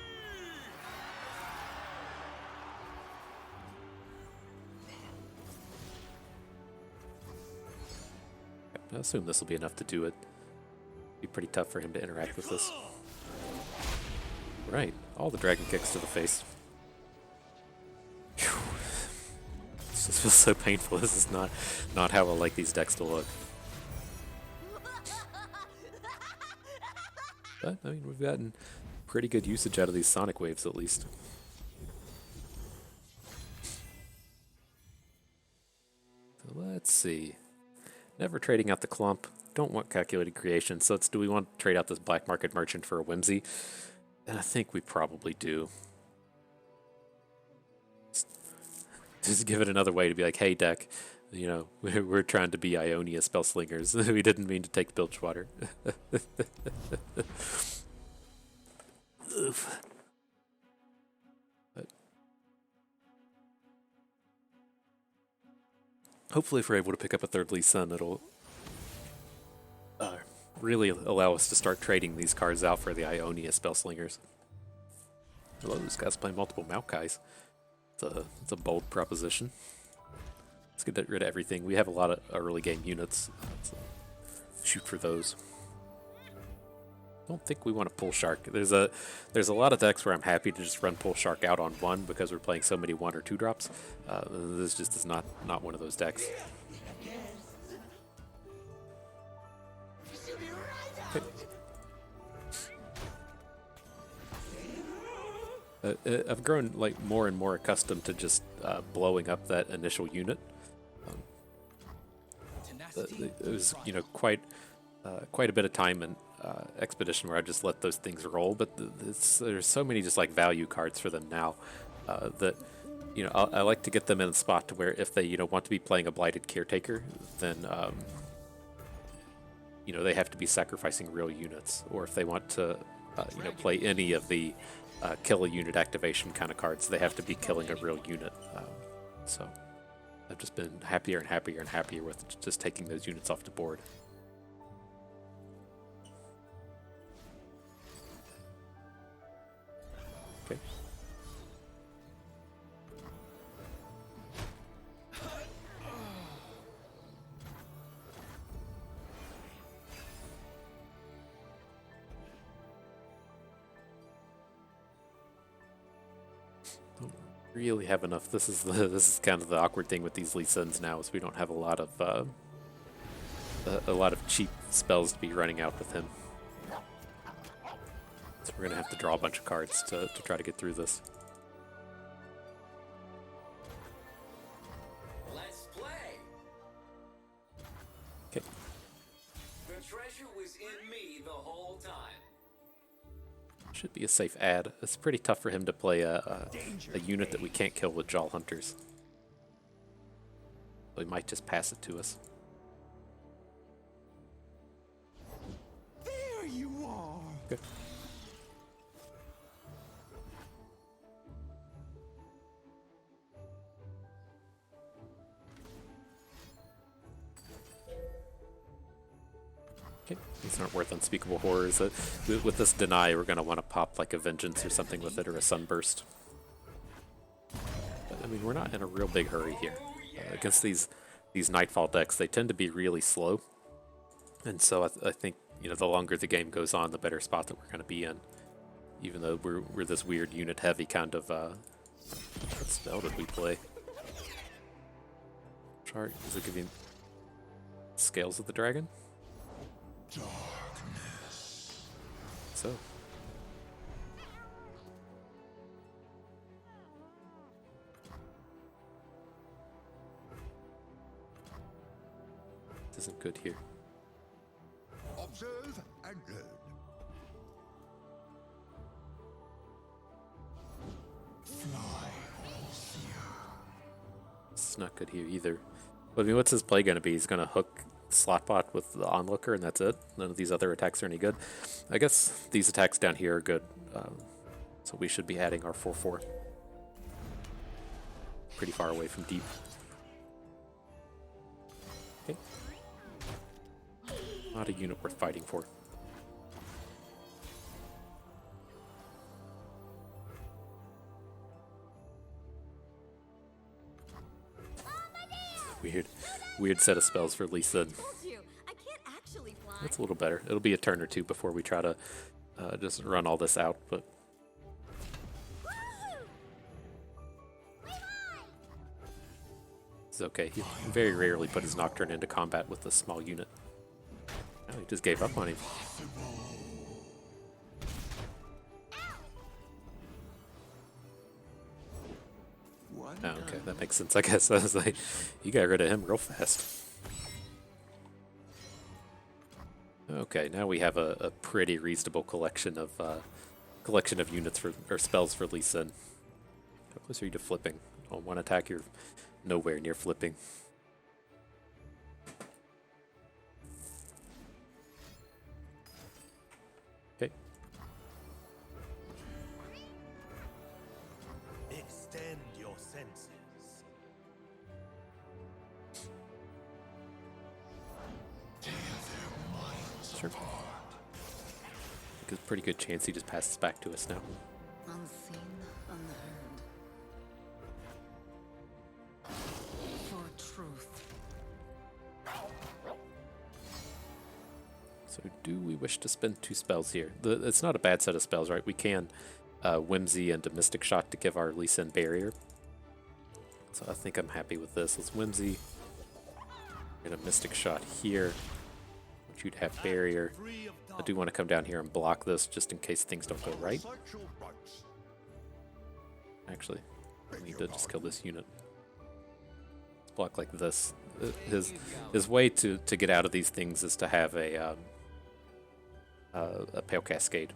I assume this will be enough to do it. Be pretty tough for him to interact with this. Right, all the dragon kicks to the face. Phew. This feels so painful. This is not how I like these decks to look. But, I mean, we've gotten pretty good usage out of these Sonic Waves, at least. So let's see. Never trading out the clump. Don't want calculated creation, so do we want to trade out this black market merchant for a whimsy? And I think we probably do. Just give it another way to be like, hey deck, we're trying to be Ionia Spell Slingers. We didn't mean to take Bilgewater. Oof. But hopefully if we're able to pick up a third Lee Sin, it'll really allow us to start trading these cards out for the Ionia Spell Slingers. Hello, this guy's playing multiple Maokais. It's a bold proposition. Let's get rid of everything. We have a lot of early game units. So shoot for those. Don't think we want to pull Shark. There's a lot of decks where I'm happy to just run pull Shark out on one because we're playing so many 1 or 2 drops. This just is not one of those decks. I've grown more and more accustomed to just blowing up that initial unit. It was quite a bit of time in Expedition where I just let those things roll, but there's so many just value cards for them now that you know, I like to get them in a spot to where if they, you know, want to be playing a blighted caretaker, then, you know, they have to be sacrificing real units. Or if they want to, you know, play any of the kill a unit activation kind of cards, they have to be killing a real unit. So I've just been happier and happier and happier with just taking those units off the board. Okay. Don't really have enough. This is kind of the awkward thing with these Lee Sins now, is we don't have a lot of cheap spells to be running out with him. So we're gonna have to draw a bunch of cards to try to get through this. Let's play. Okay. The treasure was in me the whole time. Should be a safe add. It's pretty tough for him to play a unit that we can't kill with Jaw Hunters. So he might just pass it to us. There you are. Good. Okay, these aren't worth Unspeakable Horrors. With this Deny, we're going to want to pop like a Vengeance or something with it, or a Sunburst. But, I mean, we're not in a real big hurry here. Against these Nightfall decks, they tend to be really slow. And so I think, you know, the longer the game goes on, the better spot that we're going to be in. Even though we're this weird unit-heavy kind of... what spell did we play? Chart, is it giving Scales of the Dragon? Darkness. So. This isn't good here. Observe and learn. Fly, It's not good here either. But I mean, what's his play going to be? He's going to hook Slotbot with the Onlooker, and that's it? None of these other attacks are any good? I guess these attacks down here are good. So we should be adding our 4/4. Pretty far away from deep. Okay. Not a unit worth fighting for. Weird set of spells for Lee Sin. I can't actually fly. That's a little better. It'll be a turn or two before we try to just run all this out, but it's okay. He very rarely put his Nocturne into combat with a small unit. Oh, he just gave up on him. Oh, okay, that makes sense, I guess. I was like, you got rid of him real fast. Okay, now we have a pretty reasonable collection of units for or spells for Lee Sin. How close are you to flipping? On one attack, you're nowhere near flipping. Okay. Extend your senses. Sure. There's a pretty good chance he just passes back to us now. Unseen, unheard. For truth. So do we wish to spend 2 spells here? It's not a bad set of spells, right? We can Whimsy and a Mystic Shot to give our Lee Sin barrier. So I think I'm happy with this. Let's Whimsy and a Mystic Shot here. Want you to have barrier. I do want to come down here and block this just in case things don't go right. Actually, I need to just kill this unit. Let's block like this. His way to get out of these things is to have a Pale Cascade.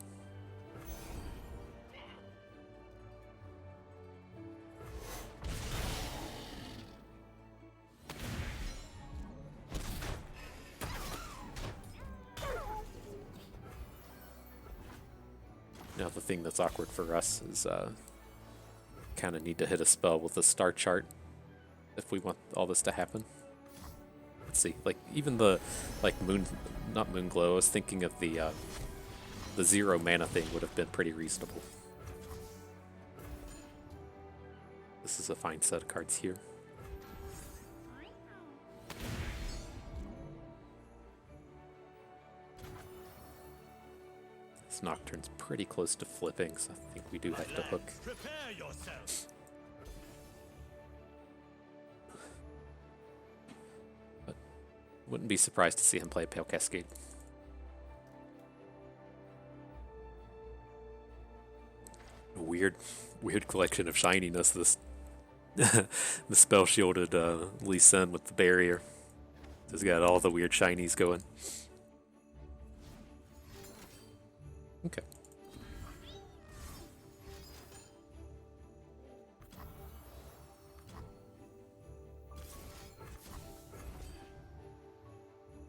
Now the thing that's awkward for us is kind of need to hit a spell with a star chart if we want all this to happen. Let's see, like even the not moon glow. I was thinking of the 0 mana thing would have been pretty reasonable. This is a fine set of cards here. This Nocturne's pretty close to flipping, so I think we do have to hook. Prepare yourself. But wouldn't be surprised to see him play a Pale Cascade. A weird collection of shininess. This the spell shielded Lee Sin with the barrier. He's got all the weird shinies going. Okay.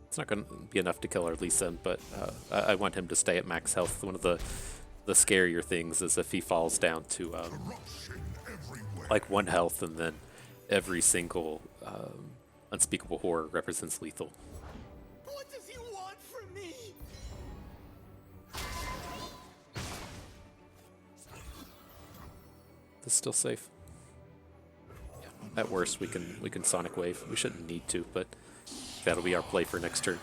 It's not going to be enough to kill our Lee Sin, but I want him to stay at max health. One of the scarier things is if he falls down to like 1 health, and then every single unspeakable horror represents lethal. What does he want from me? This is still safe. Yeah, at worst we can Sonic Wave. We shouldn't need to, but that'll be our play for next turn.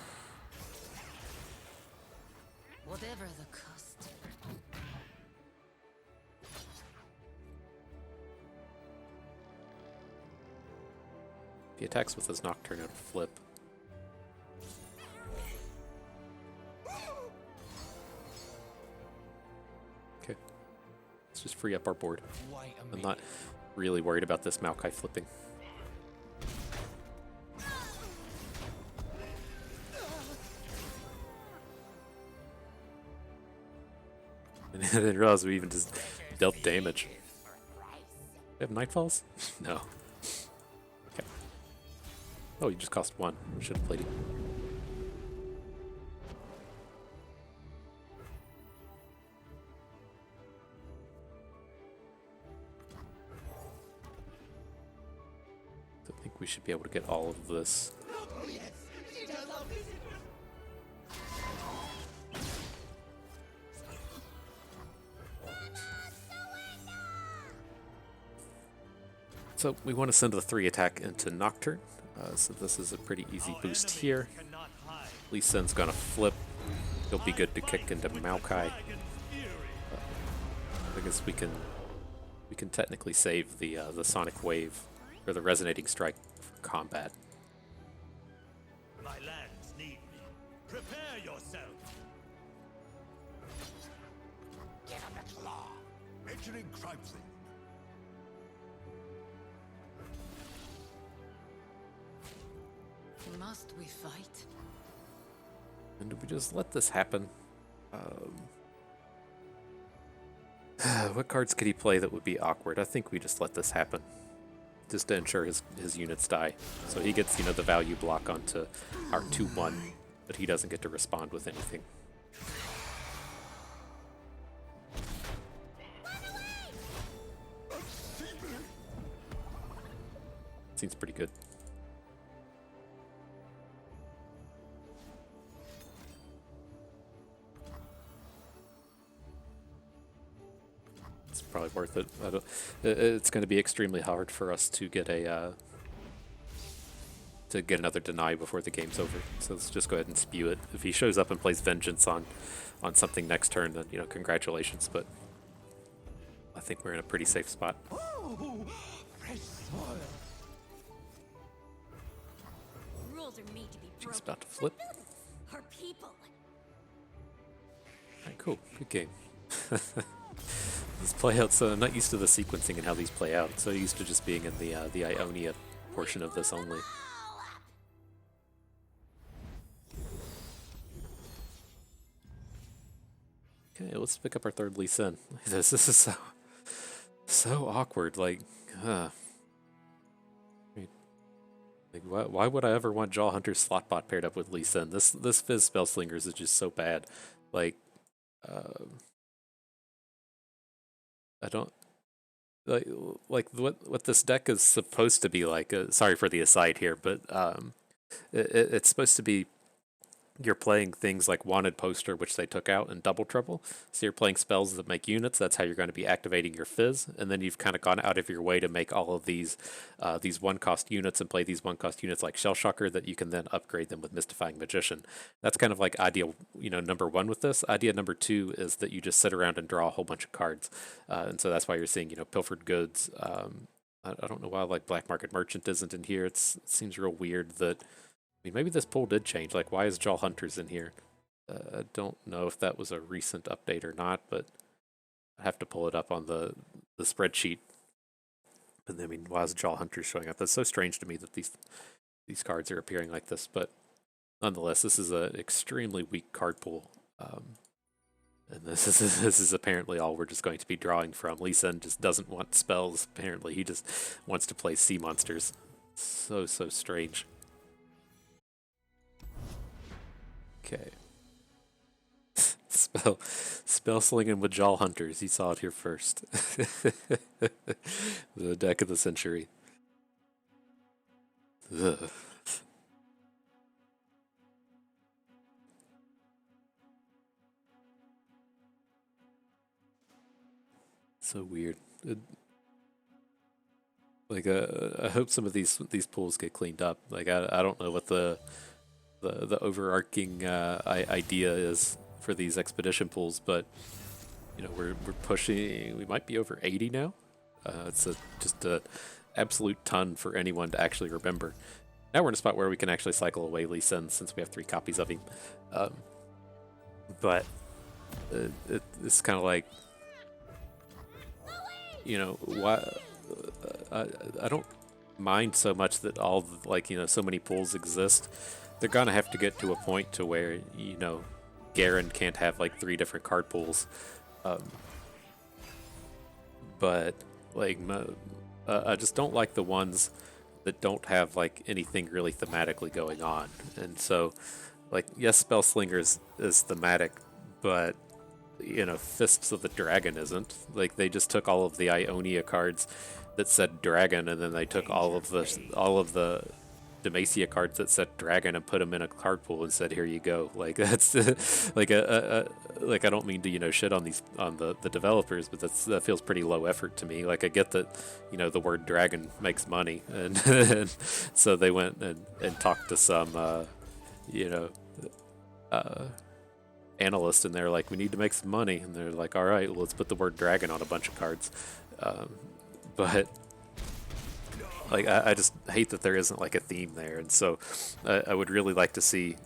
Whatever the cost. If he attacks with his Nocturne, it'll flip. Okay. Let's just free up our board. I'm not really worried about this Maokai flipping. And I didn't realize we even just dealt damage. We have Nightfalls? No. Okay. Oh, you just cost 1. We should have played it. I think we should be able to get all of this. So we want to send the 3 attack into Nocturne. So this is a pretty easy boost here. Lee Sin's gonna flip. He'll be good to kick into Maokai. I guess we can technically save the Sonic Wave or the Resonating Strike for combat. My lands need me. Prepare yourself. Get on the claw. Entering crime scene. Must we fight? And do we just let this happen? What cards could he play that would be awkward? I think we just let this happen, just to ensure his units die. So he gets, you know, the value block onto our 2/1, but he doesn't get to respond with anything. Seems pretty good. It's probably worth it. It's going to be extremely hard for us to get another deny before the game's over. So let's just go ahead and spew it. If he shows up and plays Vengeance on something next turn, then, you know, congratulations. But I think we're in a pretty safe spot. Oh, fresh soil. Rules are made to be Jinx broken. about to flip. Her people. Alright, cool. Good game. These playouts, not used to the sequencing and how these play out. So used to just being in the Ionia portion of this only. Okay, let's pick up our 3rd Lee Sin. This is so awkward. Like, why would I ever want Jaw Hunter's Slotbot paired up with Lee Sin? This Fizz Spell Slingers is just so bad. Like, I don't like what this deck is supposed to be like. Sorry for the aside here, but it's supposed to be you're playing things like Wanted Poster, which they took out, and Double Trouble. So you're playing spells that make units. That's how you're going to be activating your Fizz. And then you've kind of gone out of your way to make all of these one-cost units and play these one-cost units like Shell Shocker that you can then upgrade them with Mystifying Magician. That's kind of like idea, number one with this. Idea number two is that you just sit around and draw a whole bunch of cards. And so that's why you're seeing, Pilfered Goods. I don't know why like Black Market Merchant isn't in here. It seems real weird that maybe this pool did change. Like, why is Jaw Hunters in here? I don't know if that was a recent update or not, but I have to pull it up on the spreadsheet. But I mean, why is Jaw Hunters showing up? That's so strange to me that these cards are appearing like this. But nonetheless, this is an extremely weak card pool. And this is apparently all we're just going to be drawing from. Lee Sin just doesn't want spells, apparently. He just wants to play sea monsters. So strange. Okay. Spell slinging with Jaw Hunters. You saw it here first. The deck of the century. Ugh. So weird. I hope some of these pools get cleaned up. Like I don't know what the overarching idea is for these expedition pools, but we're pushing. We might be over 80 now. It's just a absolute ton for anyone to actually remember. Now we're in a spot where we can actually cycle away Lee Sin since we have 3 copies of him. But it's kind of like, why I don't mind so much that all so many pools exist. They're gonna have to get to a point to where Garen can't have like 3 different card pools, but I just don't like the ones that don't have like anything really thematically going on. And so yes, Spell Slingers is thematic, but Fists of the Dragon isn't. Like they just took all of the Ionia cards that said dragon, and then they took all of the Demacia cards that said dragon and put them in a card pool and said, "Here you go." Like that's like I don't mean to shit on the developers, but that feels pretty low effort to me. Like I get that the word dragon makes money, and so they went and talked to some analyst, and they're like, we need to make some money, and they're like, all right, well, let's put the word dragon on a bunch of cards. But I just hate that there isn't like a theme there, and so I would really like to see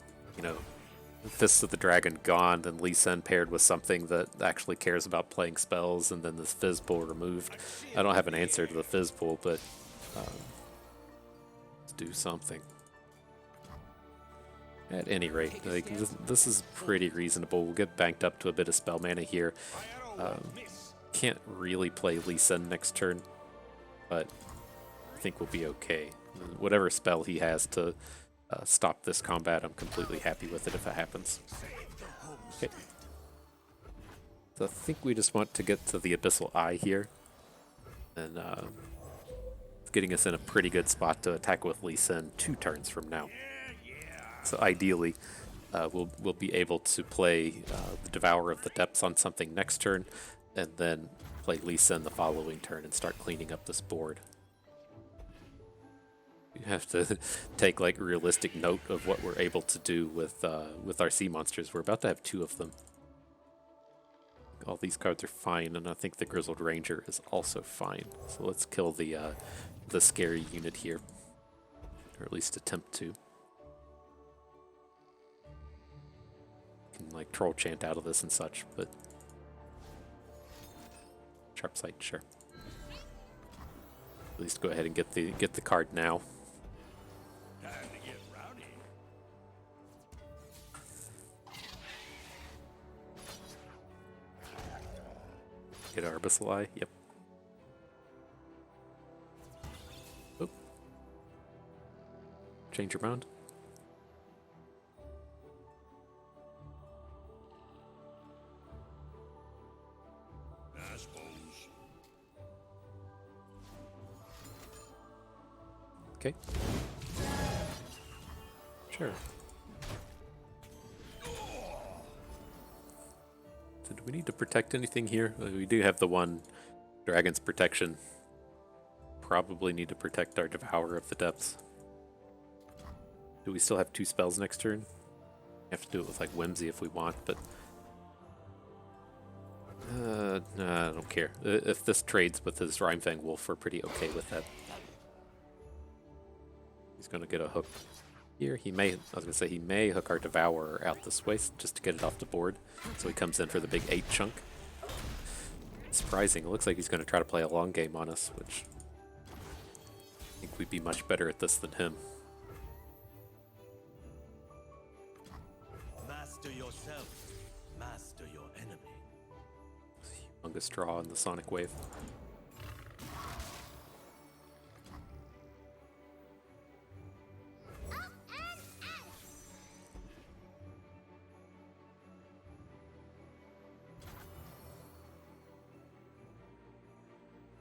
Fists of the Dragon gone, then Lee Sin paired with something that actually cares about playing spells, and then this Fizz pool removed. I don't have an answer to the Fizz pool, but let's do something. At any rate, this is pretty reasonable. We'll get banked up to a bit of spell mana here. Can't really play Lee Sin next turn, but I think we'll be okay. Whatever spell he has to stop this combat, I'm completely happy with it if it happens. Okay. So I think we just want to get to the Abyssal Eye here, and it's getting us in a pretty good spot to attack with Lee Sin 2 turns from now. So ideally, we'll be able to play the Devourer of the Depths on something next turn, and then play Lee Sin the following turn and start cleaning up this board. We have to take realistic note of what we're able to do with our sea monsters. We're about to have 2 of them. All these cards are fine, and I think the Grizzled Ranger is also fine. So let's kill the scary unit here, or at least attempt to. Can troll chant out of this and such, but Sharp Sight, sure. At least go ahead and get the card now. Time to get rowdy. Get our Abyssal Eye. Yep. Oh. Change your mind. I suppose. Okay. Sure. So do we need to protect anything here? We do have the one Dragon's Protection. Probably need to protect our Devourer of the Depths. Do we still have 2 spells next turn? Have to do it with like Whimsy if we want, but nah, I don't care. If this trades with his Rhymefang Wolf, we're pretty okay with that. He's gonna get a hook here. He may, I was gonna say, he may hook our Devourer out this way just to get it off the board. So he comes in for the big 8 chunk. Surprising. It looks like he's gonna try to play a long game on us, which I think we'd be much better at this than him. Master yourself. Master your enemy. Humongous draw in the Sonic Wave.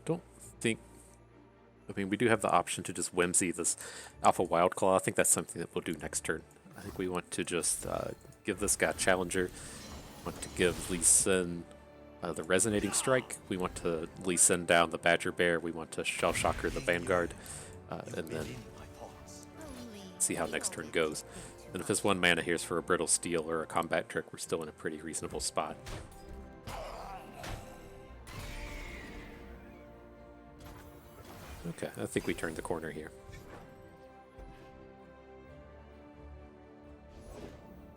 Don't think. I mean, we do have the option to just Whimsy this Alpha Wild Claw. I think that's something that we'll do next turn. I think we want to just give this guy Challenger. Want to give Lee Sin the Resonating Strike. We want to Lee Sin down the Badger Bear. We want to Shell Shocker the Vanguard. And then see how next turn goes. And if his 1 mana here is for a Brittle Steel or a Combat Trick, we're still in a pretty reasonable spot. Okay, I think we turned the corner here.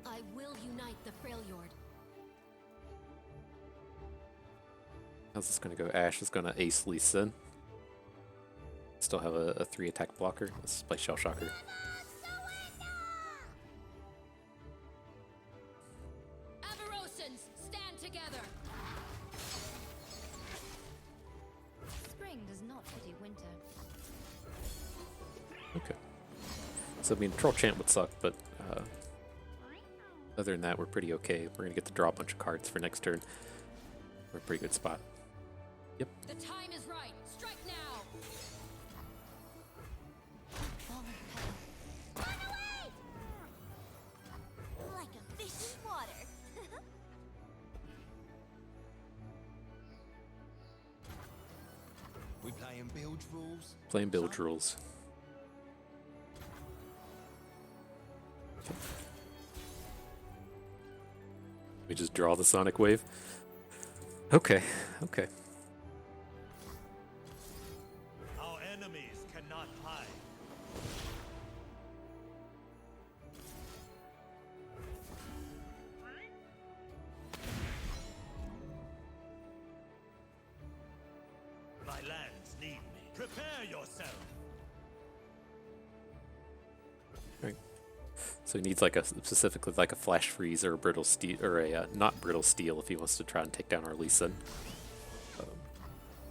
I will unite the Freljord. How's this going to go? Ash is going to ace Lee Sin. Still have a 3 attack blocker. Let's play Shell Shocker. Avarosans, stand together. Spring does not pity winter. Okay. So, I mean, Troll Chant would suck, but other than that, we're pretty okay. We're going to get to draw a bunch of cards for next turn. We're in a pretty good spot. Yep. The time is right. Strike now. Run away! Like a fish in water. We playing bilge rules? Playing Bilge rules. We just draw the Sonic Wave. Okay, okay. Our enemies cannot hide. My lands need me. Prepare yourself. Right. So he needs like a specifically like a Flash Freeze or a Brittle Steel or a not Brittle Steel if he wants to try and take down our Lee Sin.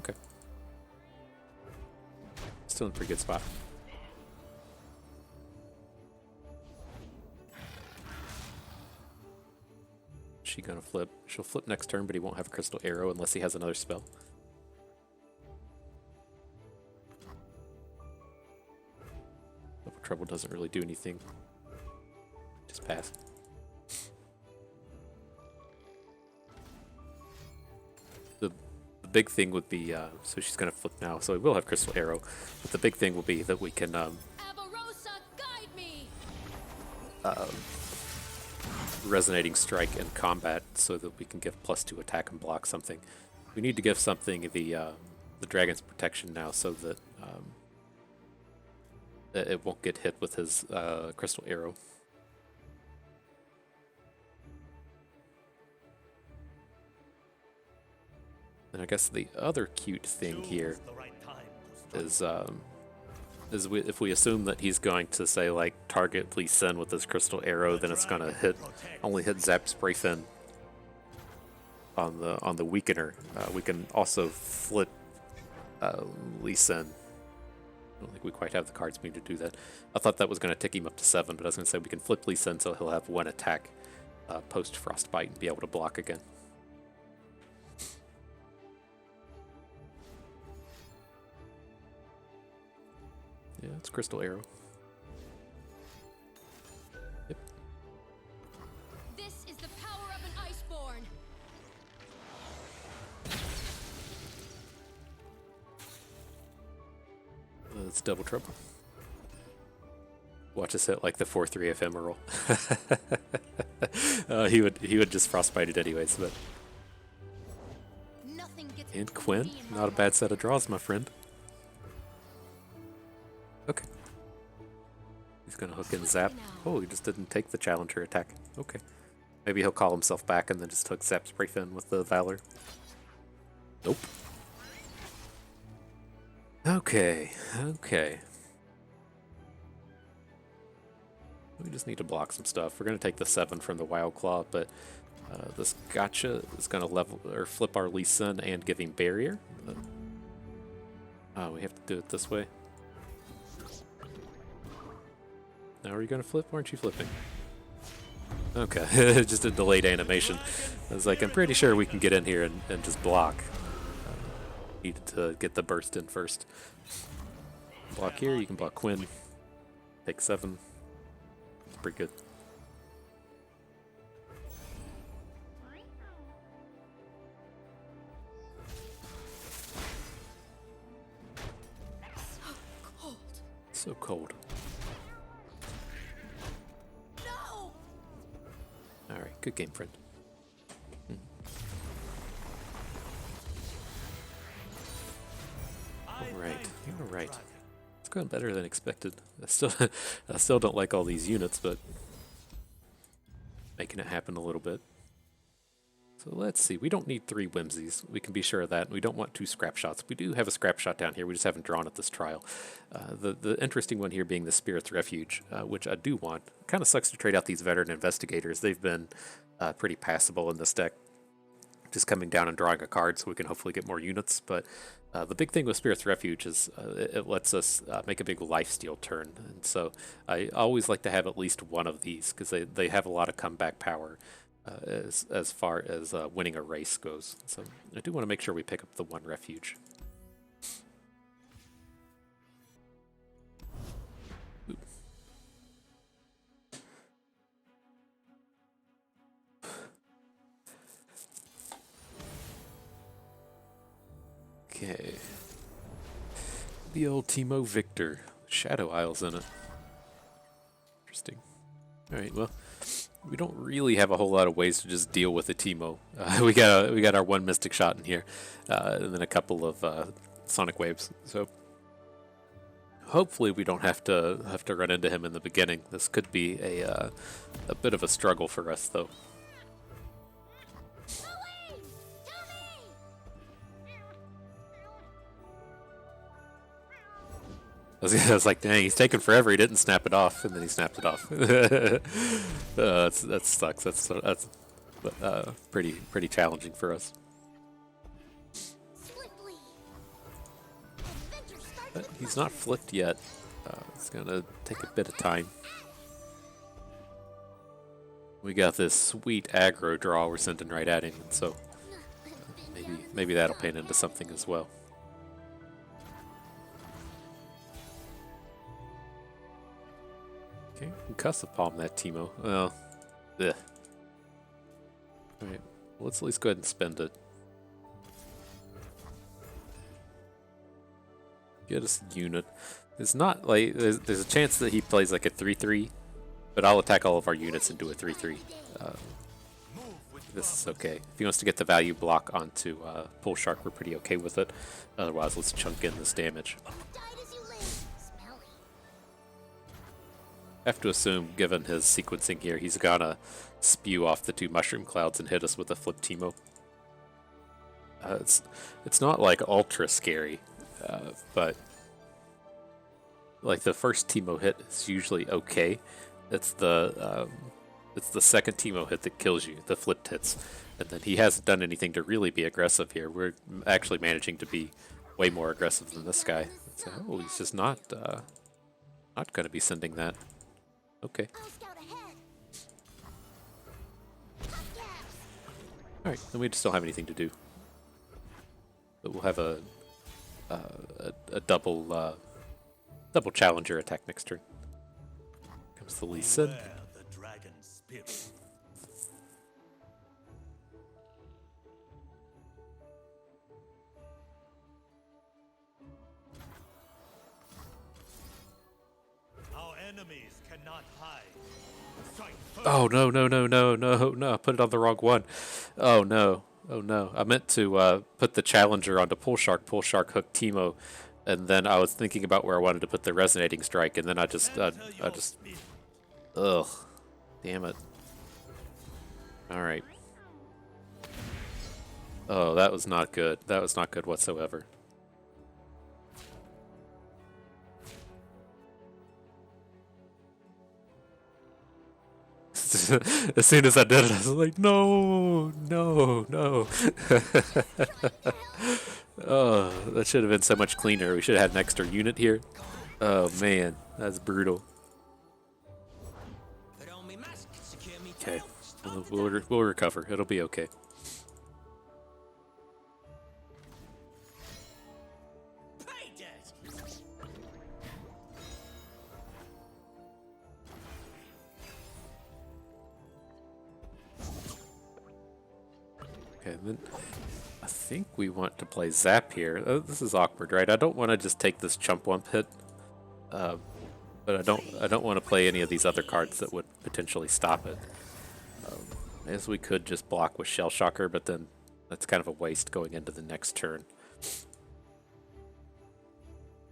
Okay. Still in a pretty good spot. She gonna flip? She'll flip next turn, but he won't have a Crystal Arrow unless he has another spell. Double Trouble doesn't really do anything. Just pass. The big thing would be, so she's going to flip now, so we will have Crystal Arrow, but the big thing will be that we can Avarosa, guide me. Resonating Strike in combat so that we can give +2 attack and block something. We need to give something the Dragon's Protection now so that it won't get hit with his Crystal Arrow. And I guess the other cute thing here Choose the right time to strike. is if we assume that he's going to say like target Lee Sin with his Crystal Arrow, then it's gonna only hit Zap Spray Fin on the weakener. We can also flip Lee Sin. I don't think we quite have the card speed to do that. I thought that was going to tick him up to 7, but I was going to say we can flip Lee Sin so he'll have 1 attack post Frostbite and be able to block again. Yeah, it's Crystal Arrow. Yep. This is the power of an Iceborn. It's double trouble. Watch us hit like the 4-3 ephemeral. He would just frostbite it anyways, but. Nothing gets And between Quinn, me and my not a bad set of draws, my friend. Okay. He's gonna hook in Zap. Oh, he just didn't take the Challenger attack. Okay. Maybe he'll call himself back and then just hook Zap Spray Fin with the Valor. Nope. Okay, okay. We just need to block some stuff. We're gonna take the 7 from the Wild Claw, but this gotcha is gonna level or flip our Lee Sin and give him barrier. Oh, we have to do it this way. Now are you gonna flip? Aren't you flipping? Okay, just a delayed animation. I was like, I'm pretty sure we can get in here and just block. Needed to get the burst in first. Block here, you can block Quinn. Take 7. It's pretty good. So cold. No! Alright, good game, friend. Alright. It's going better than expected. I still don't like all these units, but making it happen a little bit. So let's see. We don't need 3 Whimsies. We can be sure of that. And we don't want 2 Scrap Shots. We do have a Scrap Shot down here. We just haven't drawn it this trial. The interesting one here being the Spirit's Refuge, which I do want. Kind of sucks to trade out these Veteran Investigators. They've been pretty passable in this deck. Just coming down and drawing a card so we can hopefully get more units. But the big thing with Spirit's Refuge is it lets us make a big lifesteal turn. And so I always like to have at least one of these because they have a lot of comeback power as far as winning a race goes. So I do want to make sure we pick up the 1 Refuge. Ooh. Okay. The old Teemo Victor. Shadow Isles in it. Interesting. Alright, well, we don't really have a whole lot of ways to just deal with the Teemo. We got our 1 Mystic Shot in here, and then a couple of Sonic Waves. So hopefully we don't have to run into him in the beginning. This could be a bit of a struggle for us, though. I was like, dang, he's taking forever. He didn't snap it off, and then he snapped it off. That sucks. That's pretty challenging for us. But he's not flipped yet. It's gonna take a bit of time. We got this sweet aggro draw we're sending right at him, and so maybe that'll pan into something as well. Okay, we can Custom Palm that Teemo. Well, ugh. Alright, let's at least go ahead and spend it. Get us a unit. It's not like there's a chance that he plays like a 3-3, but I'll attack all of our units and do a 3-3. This is okay. If he wants to get the value block onto Pull Shark, we're pretty okay with it. Otherwise, let's chunk in this damage. I have to assume, given his sequencing here, he's gonna spew off the 2 Mushroom Clouds and hit us with a Flip Teemo. It's not like ultra scary, but like the first Teemo hit is usually okay. It's the second Teemo hit that kills you, the flipped hits, and then he hasn't done anything to really be aggressive here. We're actually managing to be way more aggressive than this guy. So, oh, he's just not going to be sending that. Okay. Alright, then we just don't have anything to do. But we'll have a double double challenger attack next turn. Comes the Lee Sin. Beware the dragon spirit. Our enemies cannot hide. Strike first. Oh no no no no no no! I put it on the wrong one. Oh no. Oh no. I meant to put the challenger onto Pull Shark hook Teemo, and then I was thinking about where I wanted to put the resonating strike, and then I just ugh. Damn it. Alright. Oh, that was not good. That was not good whatsoever. As soon as I did it, I was like, no, no, no. Oh, that should have been so much cleaner. We should have had an extra unit here. Oh, man. That's brutal. Okay. We'll recover. It'll be okay. Okay, then I think we want to play Zap here. Oh, this is awkward, right? I don't want to just take this Chump Wump hit, but I don't want to play any of these other cards that would potentially stop it. As we could just block with Shell Shocker, but then that's kind of a waste going into the next turn.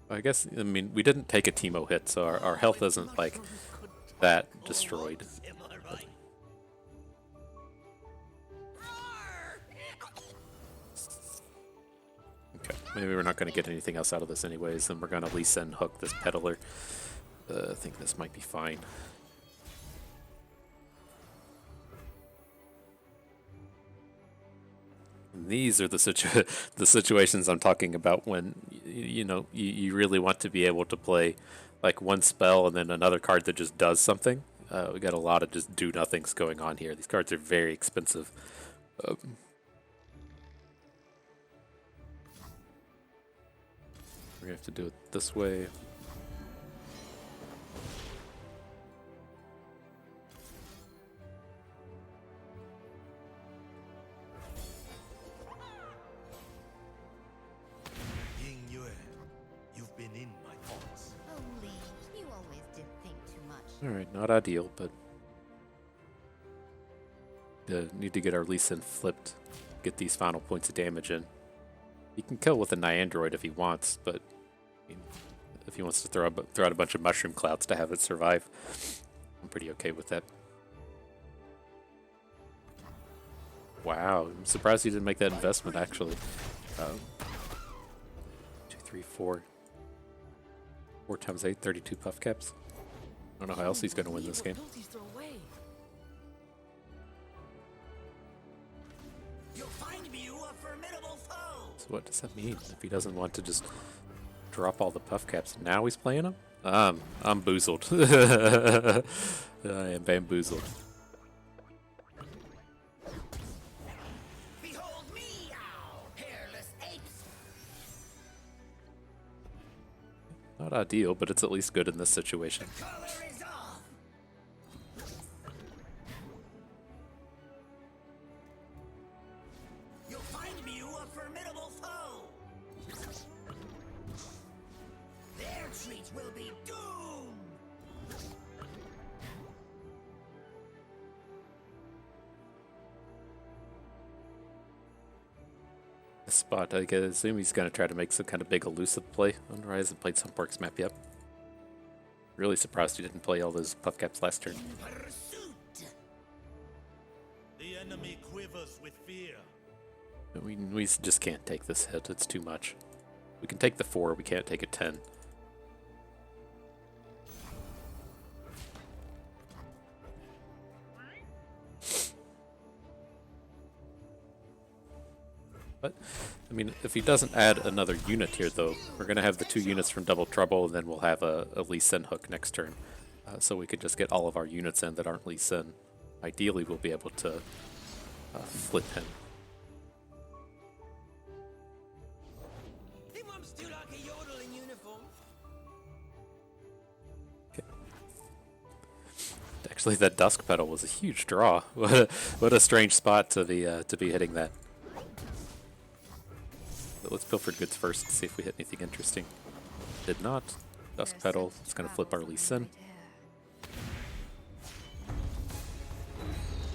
I guess, I mean, we didn't take a Teemo hit, so our health isn't like that destroyed. Okay, maybe we're not going to get anything else out of this anyways, then we're going to Lee Sin hook this Peddler. I think this might be fine. These are the situations I'm talking about when you know you really want to be able to play like one spell and then another card that just does something. We got a lot of just do nothings going on here. These cards are very expensive. We're gonna have to do it this way. Alright, not ideal, but need to get our Lee Sin flipped, get these final points of damage in. He can kill with a Nyandroid if he wants, but I mean, if he wants to throw out a bunch of Mushroom Clouds to have it survive, I'm pretty okay with that. Wow, I'm surprised he didn't make that investment, actually. 2, 3, 4. 4 times 8, 32 puff caps. I don't know how else he's going to win this game. So what does that mean? If he doesn't want to just drop all the puff caps, now he's playing them? I'm boozled. I am bamboozled. Behold me now, hairless apes. Not ideal, but it's at least good in this situation. Color is off. You'll find me a formidable foe. Their treat will be doom. This spot, I assume he's going to try to make some kind of big elusive play on Rise. Played some Pork's map yet. Really surprised he didn't play all those puff caps last turn. Pursuit. The enemy quivers with fear. We just can't take this hit. It's too much. We can take the 4, we can't take a 10. But, I mean, if he doesn't add another unit here, though, we're going to have the 2 units from Double Trouble, and then we'll have a Lee Sin hook next turn. So we could just get all of our units in that aren't Lee Sin. Ideally, we'll be able to flip him. Actually, that Dusk Petal was a huge draw. What a strange spot to be hitting that. But let's Pilfered Goods first and see if we hit anything interesting. Did not. Dusk Petal. It's going to flip our Lee Sin.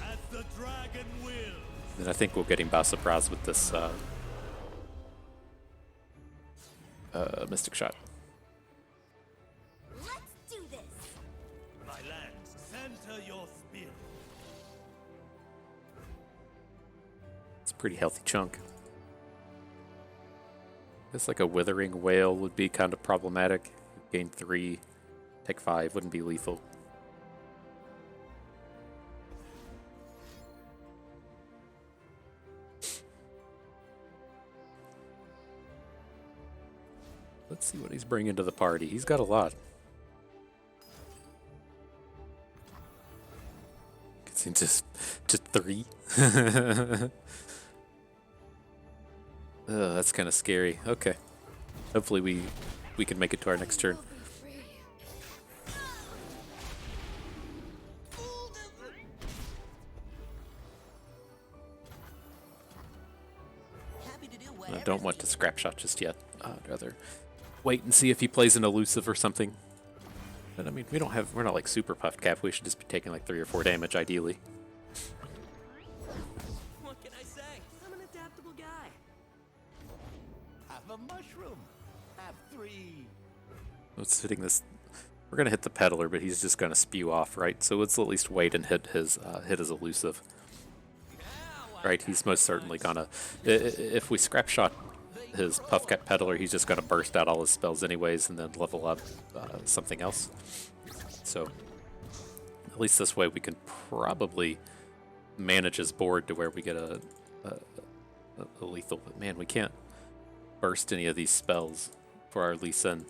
As the dragon wills. And I think we'll get him by surprise with this Mystic Shot. Let's do this. My lands, center your spirit. It's a pretty healthy chunk. It's like a Withering Whale would be kind of problematic. Gain 3, take 5, wouldn't be lethal. Let's see what he's bringing to the party. He's got a lot. Gets him just 3. That's kind of scary. Okay. Hopefully we can make it to our next turn. I don't want to scrap shot just yet. I'd rather wait and see if he plays an elusive or something. But I mean, we're not like super puffed cap. We should just be taking like 3 or 4 damage ideally. What can I say? I'm an adaptable guy. Have a mushroom. Have 3. Let's hitting this. We're gonna hit the peddler, but he's just gonna spew off, right? So let's at least wait and hit his elusive. Right, he's most certainly gonna. If we scrap shot his puff cap peddler, he's just gonna burst out all his spells anyways, and then level up something else. So at least this way we can probably manage his board to where we get a lethal. But man, we can't burst any of these spells for our Lee Sin.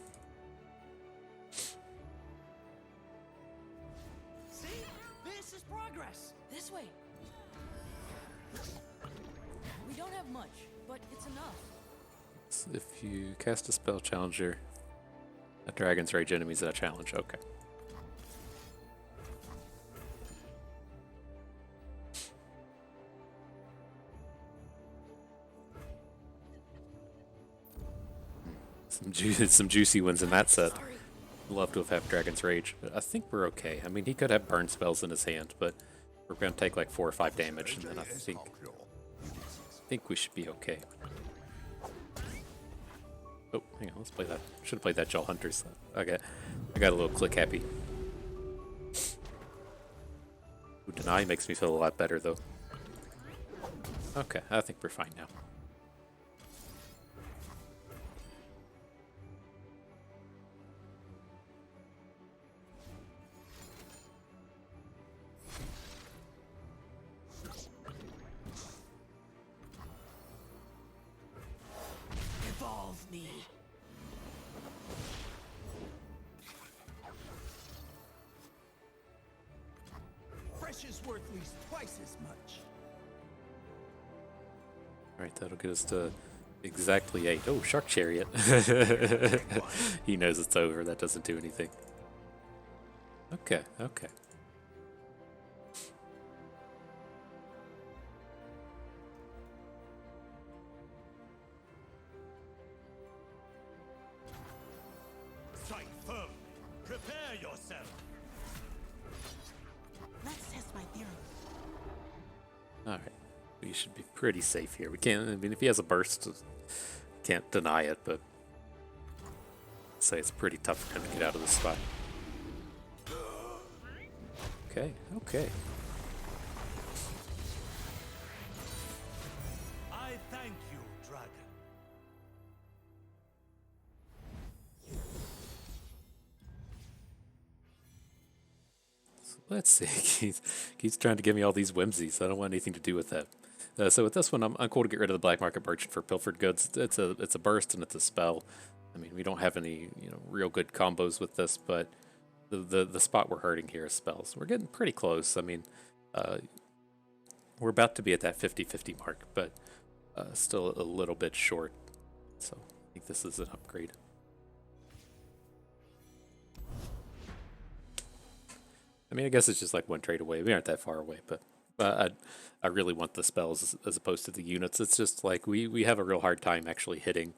See? This is progress. This way. We don't have much, but it's enough. If you cast a spell challenger, a dragon's rage enemies that challenge. Okay. Some juicy ones in that set. Love to have had Dragon's Rage, but I think we're okay. I mean, he could have burn spells in his hand, but we're going to take like 4 or 5 damage, and then I think we should be okay. Oh, hang on, let's play that. Should have played that Jell Hunters. I got a little click happy. Ooh, Deny makes me feel a lot better though. Okay, I think we're fine now. Evolve me. Fresh is worth at least twice as much. Alright, that'll get us to exactly 8. Oh, Shark Chariot. He knows it's over. That doesn't do anything. Okay, okay. Strike firmly. Prepare yourself. Let's test my theory. Alright. We should be pretty safe here. We can't, I mean, if he has a burst, can't deny it, but I'd say it's pretty tough for him to get out of this spot. Okay, okay. I thank you, dragon. Let's see. He's trying to give me all these whimsies. I don't want anything to do with that. So with this one, I'm cool to get rid of the black market merchant for pilfered goods. It's a burst and it's a spell. I mean, we don't have any real good combos with this, but the spot we're hurting here is spells. We're getting pretty close. I mean, we're about to be at that 50-50 mark, but still a little bit short. So I think this is an upgrade. I mean, I guess it's just like one trade away. We aren't that far away, but I really want the spells as opposed to the units. It's just like we have a real hard time actually hitting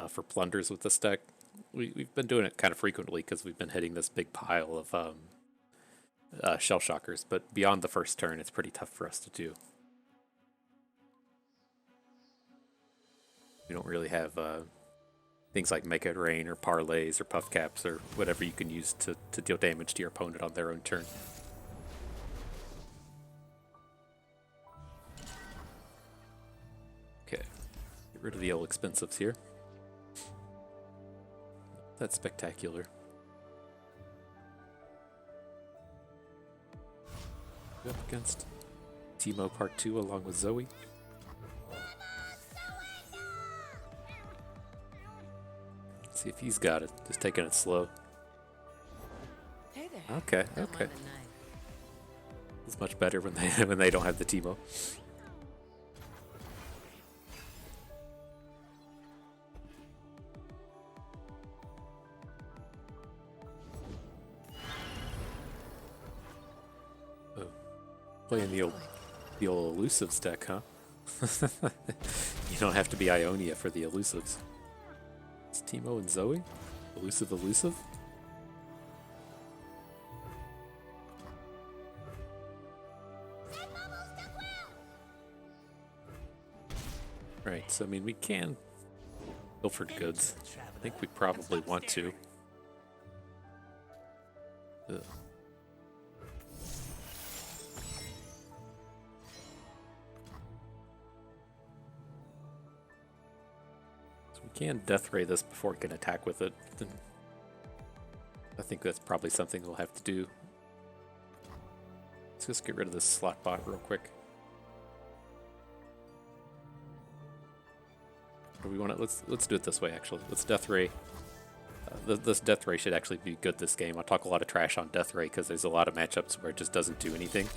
for plunders with this deck. We've been doing it kind of frequently because we've been hitting this big pile of shell shockers, but beyond the first turn, it's pretty tough for us to do. We don't really have things like Make It Rain or Parlays or Puff Caps or whatever you can use to deal damage to your opponent on their own turn. Okay, get rid of the old expensives here. That's spectacular. Up against Teemo Part 2 along with Zoe. Let's see if he's got it. Just taking it slow. Hey there. Okay, okay. It's much better when they don't have the Teemo. Playing the old elusives deck, huh? You don't have to be Ionia for the elusives. It's Teemo and Zoe? Elusive? Right, so I mean we can go for goods. I think we probably want to. Ugh. Can Death Ray this before it can attack with it. Then I think that's probably something we'll have to do. Let's just get rid of this slot bot real quick. Or we want to let's do it this way actually. Let's Death Ray. This Death Ray should actually be good this game. I talk a lot of trash on Death Ray because there's a lot of matchups where it just doesn't do anything.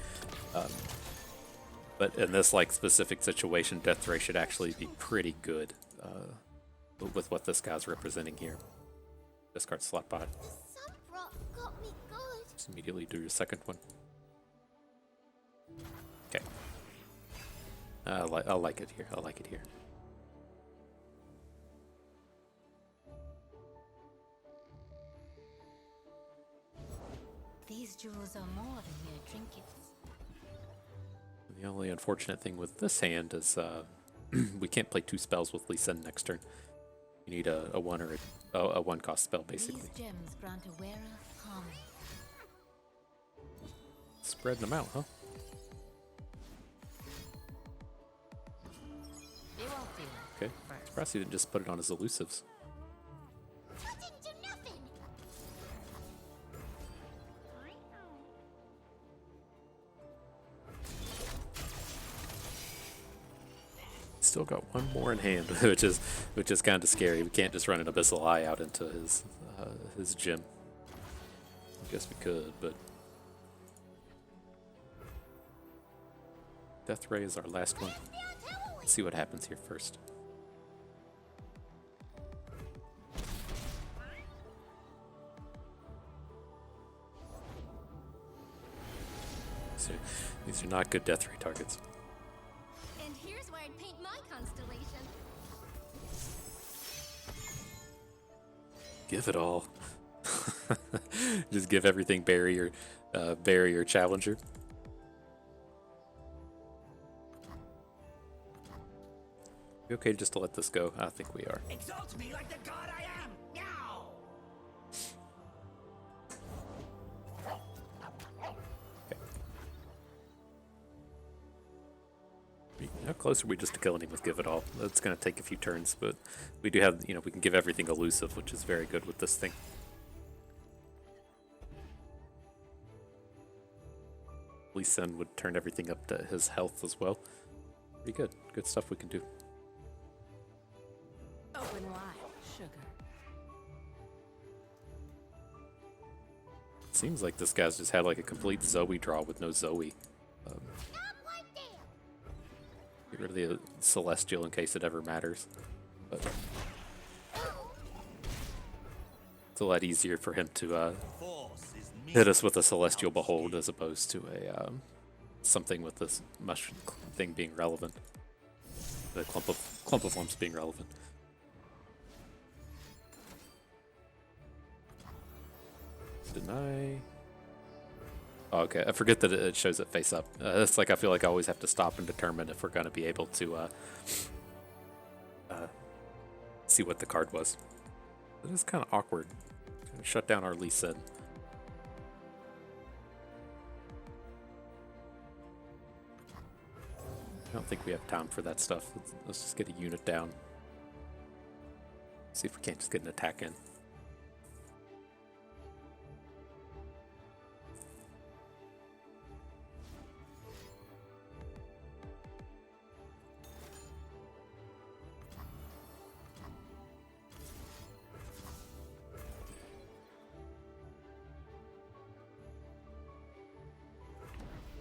But in this like specific situation, Death Ray should actually be pretty good. With what this guy's representing here. Discard slot bot. Got me good. Just immediately do your second one. Okay. I like it here. I like it here. These jewels are more than mere trinkets. The only unfortunate thing with this hand is we can't play two spells with Lee Sin next turn. You need a one or a one cost spell basically. These gems grant a wearer harmony. Spreading them out, huh? They won't feel it. Okay. Surprised he didn't just put it on his elusives. That didn't do nothing. Still got one more in hand, which is kind of scary. We can't just run an Abyssal Eye out into his gym. I guess we could, but Death Ray is our last one. Let's see what happens here first. So these are not good Death Ray targets. And here's where I'd paint my constellation. Give it all. Just give everything barrier challenger. You okay just to let this go? I think we are. Exalt me like the god I am! Now! How close are we just to killing him with Give It All? That's going to take a few turns, but we do have, we can give everything elusive, which is very good with this thing. Lee Sin would turn everything up to his health as well. Pretty good. Good stuff we can do. Open wide, sugar. Seems like this guy's just had like a complete Zoe draw with no Zoe. Get rid of the Celestial in case it ever matters. But It's a lot easier for him to Force is me. hit us with a Celestial Behold as opposed to a something with this mush thing being relevant. The clump of lumps being relevant. Deny. Oh, okay, I forget that it shows it face up. It's like I feel like I always have to stop and determine if we're going to be able to see what the card was. It is kind of awkward. Shut down our Lee Sin. I don't think we have time for that stuff. Let's just get a unit down. See if we can't just get an attack in.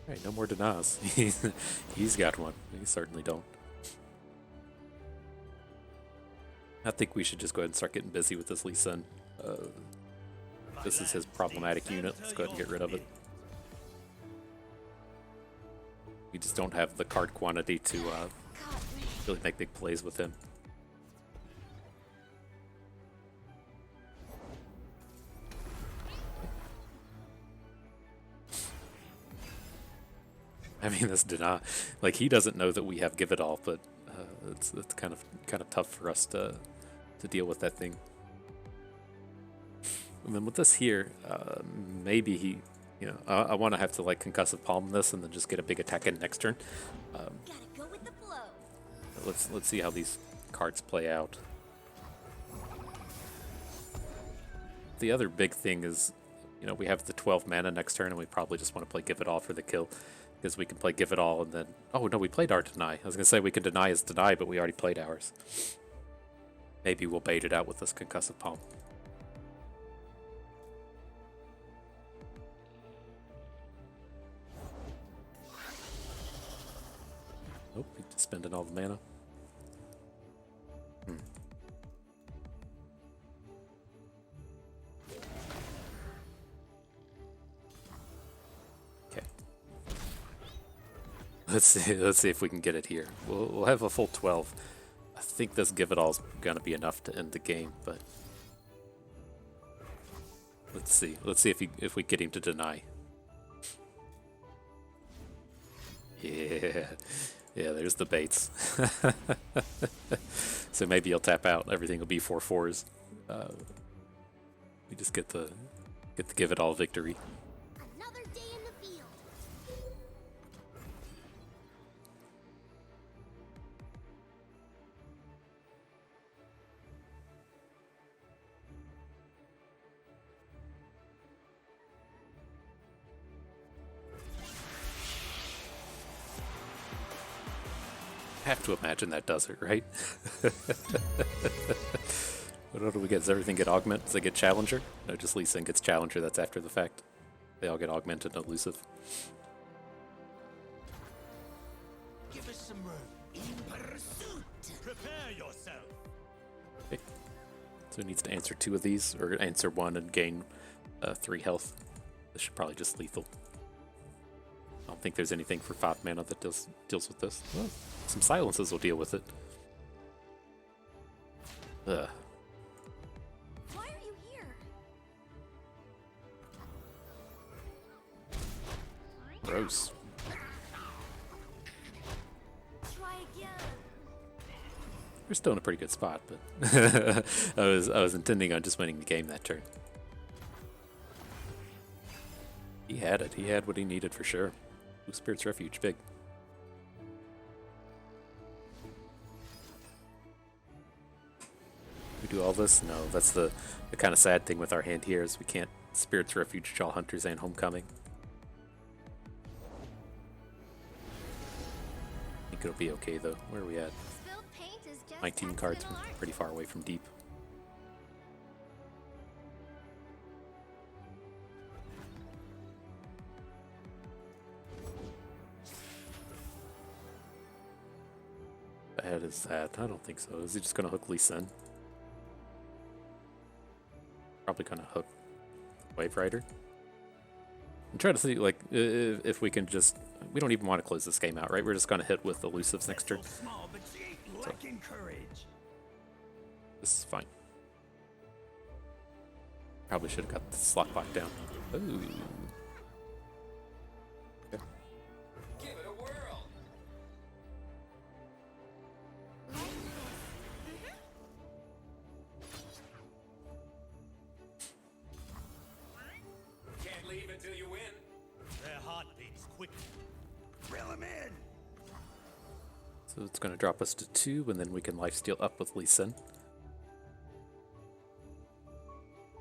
Alright, no more denies. He's got one. We certainly don't. I think we should just go ahead and start getting busy with this Lee Sin. This is his problematic unit. Let's go ahead and get rid of it. We just don't have the card quantity to really make big plays with him. I mean, this deny, like he doesn't know that we have Give It All, but it's kind of tough for us to deal with that thing. And then with this here, maybe he, you know, I want to have to like concussive palm this and then just get a big attack in next turn. Gotta go with the flow. Let's see how these cards play out. The other big thing is, you know, we have the 12 mana next turn, and we probably just want to play Give It All for the kill. Because we can play Give It All and then... Oh, no, we played our Deny. I was going to say we can deny his Deny, but we already played ours. Maybe we'll bait it out with this Concussive Palm. Nope, he's just spending all the mana. Okay. Let's see if we can get it here. We'll have a full 12. I think this Give It All is gonna be enough to end the game, but let's see. Let's see if we get him to deny. Yeah, there's the baits. So maybe he'll tap out. Everything will be 4/4s. We just get the Give It All victory. Another day in the field. I have to imagine that does it, right? What do we get? Does everything get augment? Does they get challenger? No, just Lee Sin gets challenger. That's after the fact. They all get augmented and elusive. Give us some room. In pursuit. Prepare yourself. Okay. So he needs to answer 2 of these, or answer 1 and gain 3 health. This should probably just lethal. I don't think there's anything for 5 mana that deals with this. Well, some silences will deal with it. Ugh. Why are you here? Gross. Try again. We're still in a pretty good spot, but I was intending on just winning the game that turn. He had it. He had what he needed for sure. Ooh, Spirit's Refuge, big. We do all this? No, that's the kind of sad thing with our hand here is we can't Spirit's Refuge, Jaw Hunters, and Homecoming. I think it'll be okay though. Where are we at? Spilled paint is just 19 cards, accidental art. pretty far away from deep. Bad is that? I don't think so. Is he just gonna hook Lee Sin? Probably gonna hook Wave Rider. I'm trying to see like if we can just. We don't even want to close this game out, right? We're just gonna hit with elusives next turn. Small, but she ain't lacking courage. This is fine. Probably should have got the slot bot down. Ooh. Okay. Give it a whirl. Can't leave until you win. Their heart beats quick. Reel him in. So it's going to drop us to 2, and then we can lifesteal up with Lee Sin.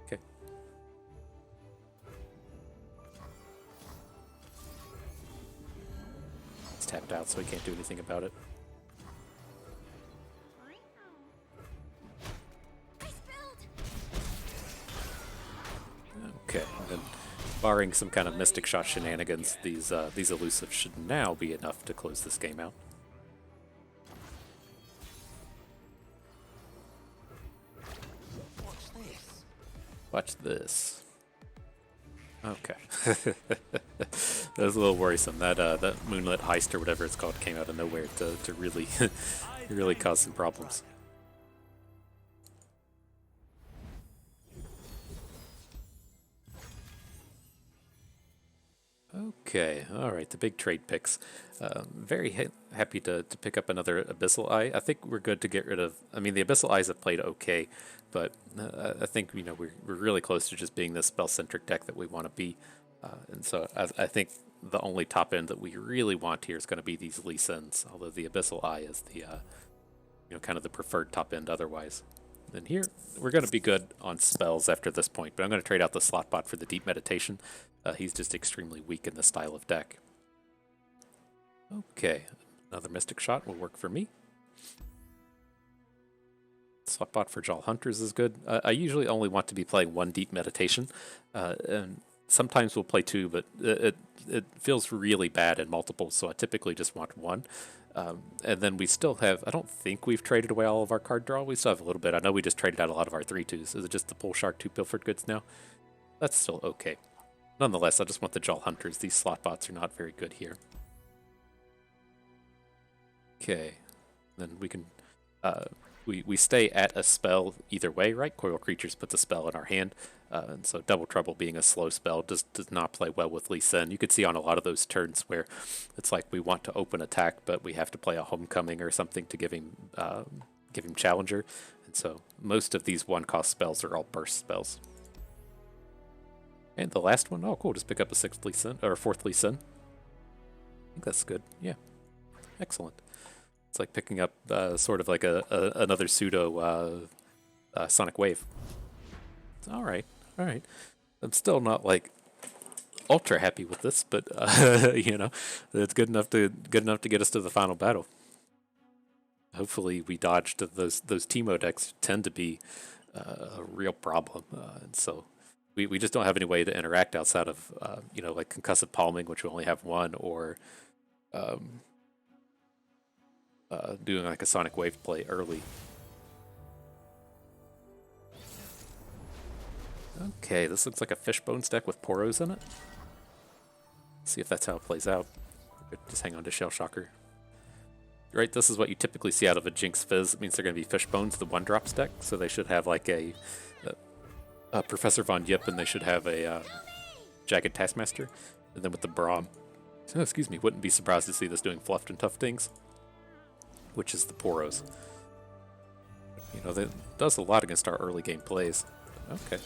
Okay. It's tapped out, so we can't do anything about it. Okay, and then barring some kind of Mystic Shot shenanigans, these elusives should now be enough to close this game out. Watch this. Okay. That was a little worrisome. That Moonlit Heist or whatever it's called came out of nowhere to really really cause some problems. Okay, alright, the big trade picks. Very happy to pick up another Abyssal Eye. I think we're good to get rid of... I mean, the Abyssal Eyes have played okay, but I think, you know, we're really close to just being the spell-centric deck that we want to be. And so I think the only top end that we really want here is going to be these Lee Sins, although the Abyssal Eye is the, you know, kind of the preferred top end otherwise. And here, we're going to be good on spells after this point, but I'm going to trade out the slot bot for the Deep Meditation. He's just extremely weak in this style of deck. Okay, another Mystic Shot will work for me. Slot bot for Jal Hunters is good. I usually only want to be playing 1 Deep Meditation, and sometimes we'll play 2, but it feels really bad in multiples, so I typically just want 1. And then we still have, I don't think we've traded away all of our card draw. We still have a little bit. I know we just traded out a lot of our 3/2s. Is it just the Pole Shark 2 Pilfered Goods now? That's still okay. Nonetheless, I just want the Jal Hunters. These slot bots are not very good here. Okay, then we can, we stay at a spell either way, right? Coil Creatures puts a spell in our hand, and so Double Trouble being a slow spell does not play well with Lee Sin. You could see on a lot of those turns where it's like we want to open attack, but we have to play a Homecoming or something to give him Challenger, and so most of these 1-cost spells are all burst spells. And the last one, oh cool, just pick up a 6th Lee Sin, or 4th Lee Sin. I think that's good, yeah. Excellent. It's like picking up sort of like another pseudo Sonic Wave. Alright, alright. I'm still not like ultra happy with this, but you know, it's good enough to get us to the final battle. Hopefully we dodged those Teemo decks tend to be a real problem, and so we just don't have any way to interact outside of you know, like Concussive Palming, which we only have 1, or doing like a Sonic Wave play early. Okay, this looks like a Fishbones deck with Poros in it. Let's see if that's how it plays out. Just hang on to Shell Shocker. Right, this is what you typically see out of a Jinx Fizz. It means they're going to be Fishbones, the 1-drops deck, so they should have like a Professor Von Yip, and they should have a Jagged Taskmaster. And then with the Braum, oh, excuse me, wouldn't be surprised to see this doing Fluffed and Tough Things, which is the Poros. You know, that does a lot against our early game plays. Okay.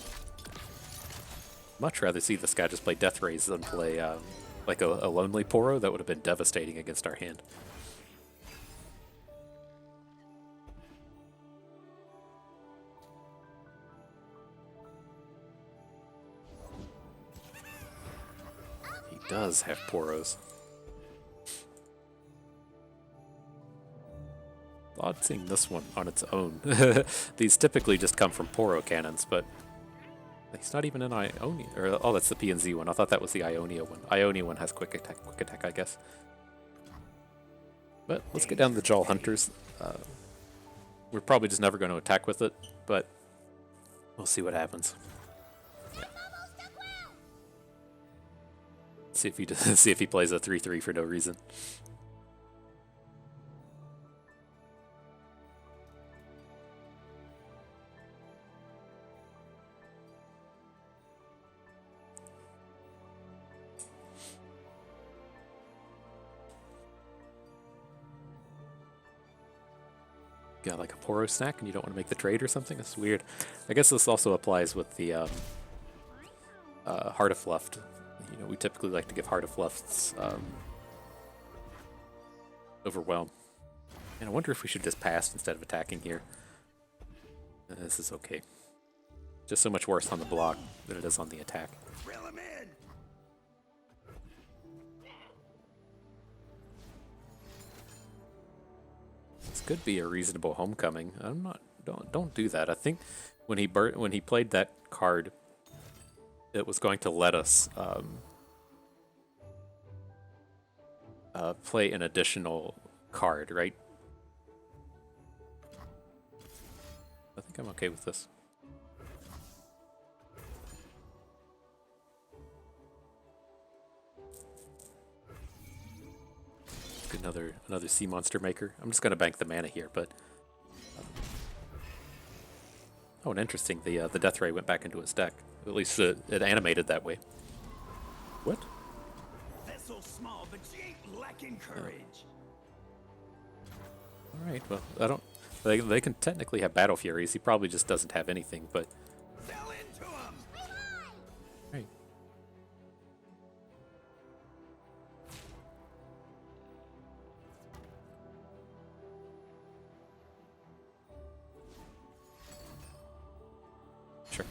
Much rather see this guy just play Death Rays than play like a Lonely Poro. That would have been devastating against our hand. He does have Poros. Odd seeing this one on its own. These typically just come from Poro cannons, but he's not even in Ionia. Or, oh, that's the PNZ one. I thought that was the Ionia one. Ionia one has quick attack, I guess. But let's get down to the Jal Hunters. We're probably just never going to attack with it, but we'll see what happens. See if he see if he plays a 3/3 for no reason. Got like a Poro snack and you don't want to make the trade or something? That's weird. I guess this also applies with the Heart of Fluft. You know, we typically like to give Heart of Flufts Overwhelm. And I wonder if we should just pass instead of attacking here. This is okay. Just so much worse on the block than it is on the attack. Reel him in. This could be a reasonable homecoming. I'm not. Don't do that. I think when he played that card, it was going to let us play an additional card, right? I think I'm okay with this. Another sea monster maker. I'm just gonna bank the mana here, but oh, and interesting. The Death Ray went back into his deck. At least it animated that way. What? Vessel small, but she ain't lacking courage. All right. Well, I don't. They can technically have Battle Furies. He probably just doesn't have anything. But Fell into him. right. Sure.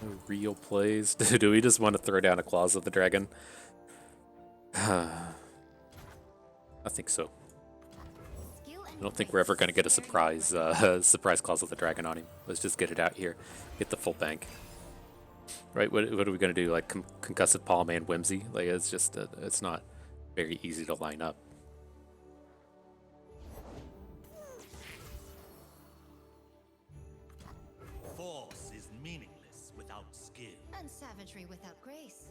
No real plays. Do we just want to throw down a Claws of the Dragon? I think so. I don't think we're ever going to get a surprise surprise Claws of the Dragon on him. Let's just get it out here. Get the full bank. Right, what are we going to do? Like Concussive Palm and Whimsy? Like, it's just, it's not very easy to line up. Force is meaningless without skill. And savagery without grace.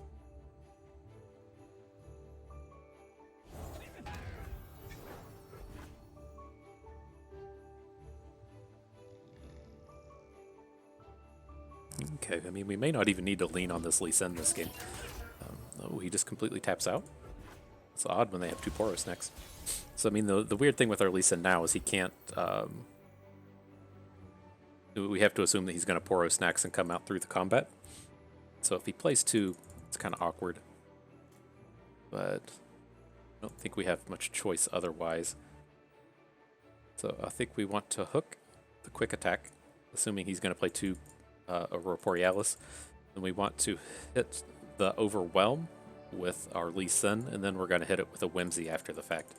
Okay, I mean, we may not even need to lean on this Lee Sin this game. Oh, he just completely taps out? It's odd when they have two Poros next. So, I mean, the weird thing with our Lee Sin now is he can't... we have to assume that he's going to Poro snacks and come out through the combat. So if he plays two, it's kind of awkward. But I don't think we have much choice otherwise. So I think we want to hook the quick attack, assuming he's going to play two Aurora Borealis. And we want to hit the Overwhelm with our Lee Sin, and then we're going to hit it with a Whimsy after the fact.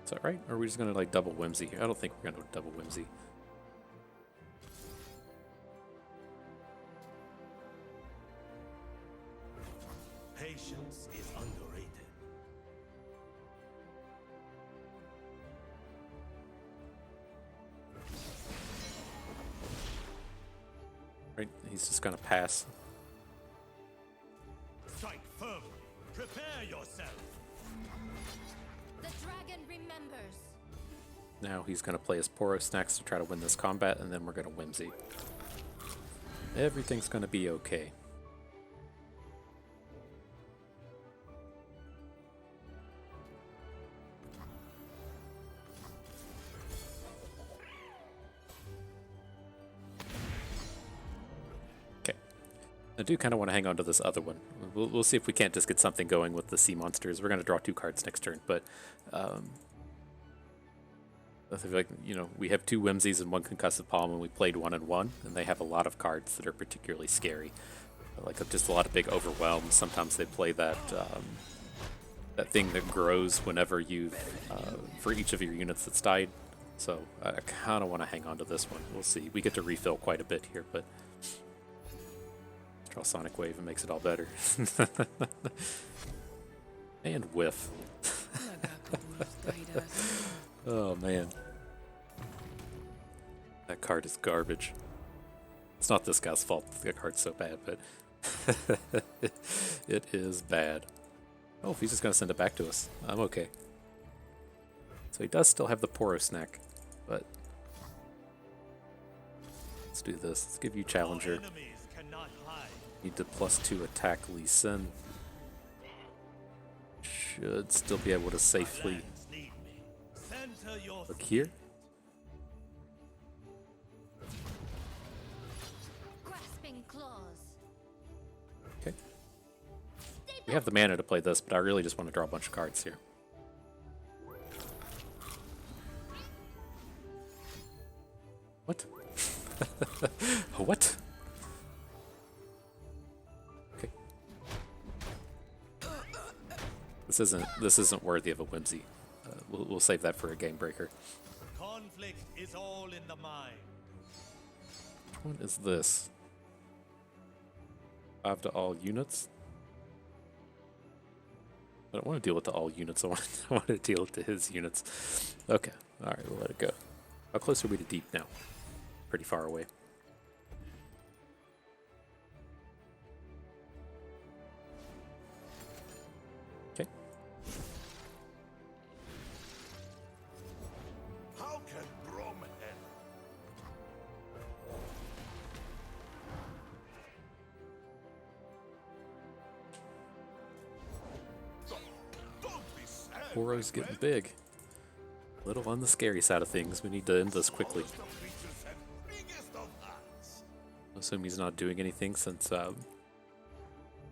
Is that right? Or are we just going to like double Whimsy here? I don't think we're going to double Whimsy. Patience is underrated. Right? He's just going to pass. Strike firmly. Prepare yourself. The dragon remembers. Now he's going to play his Poro snacks to try to win this combat, and then we're going to Whimsy. Everything's going to be okay. I do kind of want to hang on to this other one. We'll see if we can't just get something going with the sea monsters. We're going to draw two cards next turn, but I feel like, you know, we have two Whimsies and one Concussive Palm, and we played 1/1, and they have a lot of cards that are particularly scary. Like just a lot of big overwhelms. Sometimes they play that that thing that grows whenever you for each of your units that's died. So I kind of want to hang on to this one. We'll see. We get to refill quite a bit here, but Draw Sonic Wave and makes it all better. And whiff. Oh man. That card is garbage. It's not this guy's fault the card's so bad, but it is bad. Oh, if he's just gonna send it back to us, I'm okay. So he does still have the Poro snack, but let's do this. Let's give you Challenger. Enemies cannot hide. Need to +2 attack Lee Sin. Should still be able to safely Lands need me. Center your look here. Grasping claws. Okay. We have the mana to play this, but I really just want to draw a bunch of cards here. What? What? Okay. This isn't worthy of a whimsy. We'll save that for a game breaker. conflict is all in the mind. What is this? 5 to all units? I don't want to deal with the all units. I want to deal with his units. Okay. Alright, we'll let it go. How close are we to deep now? Pretty far away. Okay. How can Brom help? Don't be sad. Poro's getting big. A little on the scary side of things. We need to end this quickly. The creature said, biggest of hearts. I assume he's not doing anything since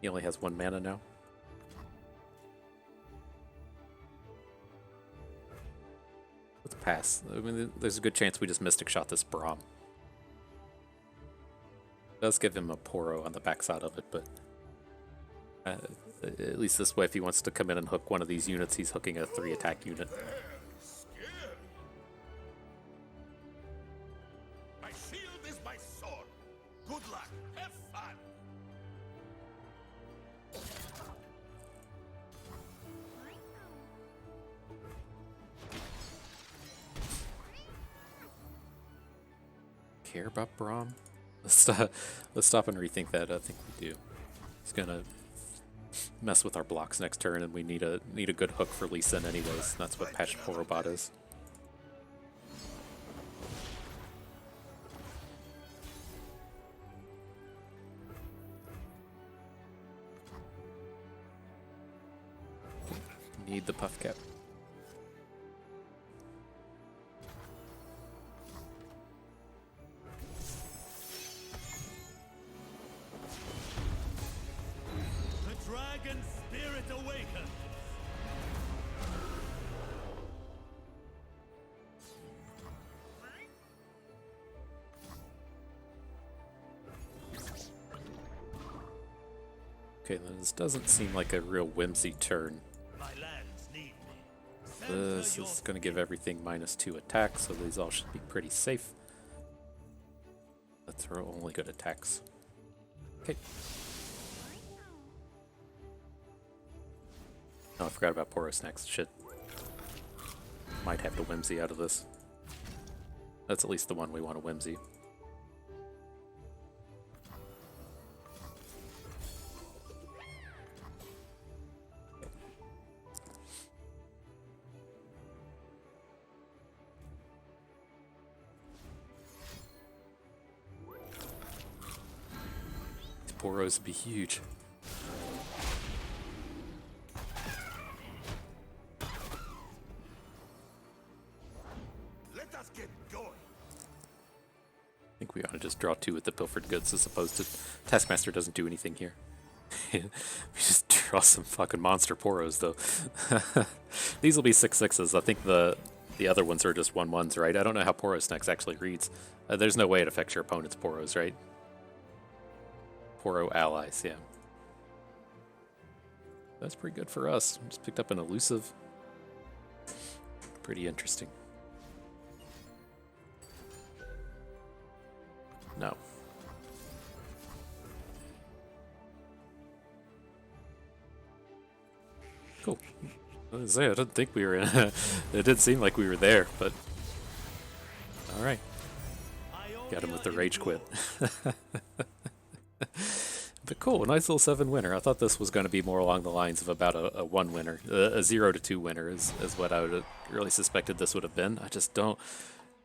he only has 1 mana now. Let's pass. I mean, there's a good chance we just Mystic Shot this Braum. Does give him a Poro on the backside of it, but at least this way, if he wants to come in and hook one of these units, he's hooking a 3 attack unit. Scary. My shield is my sword. Good luck. Have fun. Care about Braum? Let's stop and rethink that. I think we do. He's gonna mess with our blocks next turn, and we need a good hook for Lee Sin anyways. That's what Patched Porobot is. Need the Puff Cap. The dragon spirit awakens. Okay, then this doesn't seem like a real whimsy turn. My lands need me. This Center is going to give everything -2 attack, so these all should be pretty safe. That's our only good attacks. Okay. Oh, I forgot about Poros next. Shit. Might have to whimsy out of this. That's at least the one we want to whimsy. These Poros would be huge. Let us get going. I think we ought to just draw 2 with the Pilfered Goods as opposed to... Taskmaster doesn't do anything here. We just draw some fucking monster Poros, though. These will be 6/6s. I think the other ones are just 1/1s, right? I don't know how Poros next actually reads. There's no way it affects your opponent's Poros, right? Poro allies, yeah. That's pretty good for us. Just picked up an elusive. Pretty interesting. No. Cool. I was gonna say, I didn't think we were in. It did seem like we were there, but all right. Got him with the rage quit. But cool, a nice little 7 winner. I thought this was going to be more along the lines of about a 1 winner. A 0 to 2 winner is what I would have really suspected this would have been. I just don't.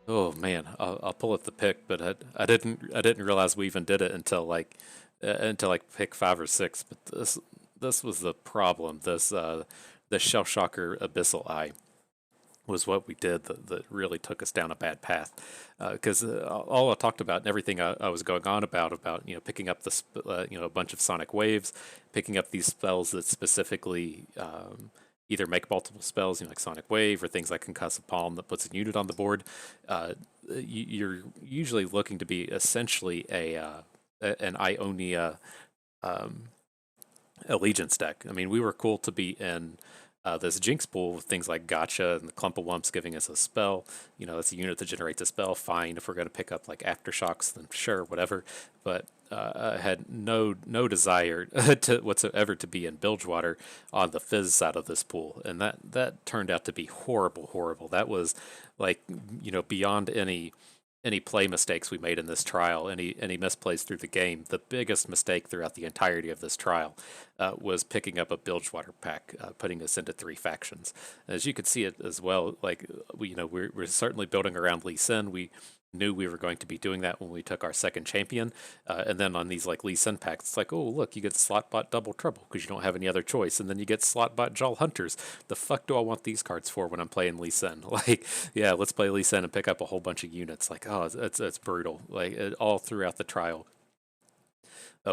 Oh man, I'll pull up the pick, but I didn't realize we even did it until like pick 5 or 6. But this was the problem. This Shell Shocker Abyssal Eye was what we did that really took us down a bad path. Because all I talked about and everything I was going on about picking up a bunch of sonic waves, picking up these spells that specifically either make multiple spells, like Sonic Wave or things like Concussive Palm that puts a unit on the board. You're usually looking to be essentially an Ionia allegiance deck. I mean, we were cool to be in this Jinx pool with things like Gotcha and the Clump of Wumps giving us a spell. It's a unit that generates a spell. Fine. If we're going to pick up like Aftershocks, then sure, whatever. But I had no desire to whatsoever to be in Bilgewater on the Fizz side of this pool, and that turned out to be horrible. That was like beyond any play mistakes we made in this trial, any misplays through the game. The biggest mistake throughout the entirety of this trial was picking up a Bilgewater pack, putting us into 3 factions. As you could see it as well, like we're certainly building around Lee Sin. We knew we were going to be doing that when we took our second champion, and then on these like Lee Sin packs, it's like, oh look, you get Slotbot Double Trouble because you don't have any other choice, and then you get Slotbot Jal Hunters. The fuck do I want these cards for when I'm playing Lee Sin? Like, yeah, let's play Lee Sin and pick up a whole bunch of units. Like, oh, it's brutal. Like all throughout the trial.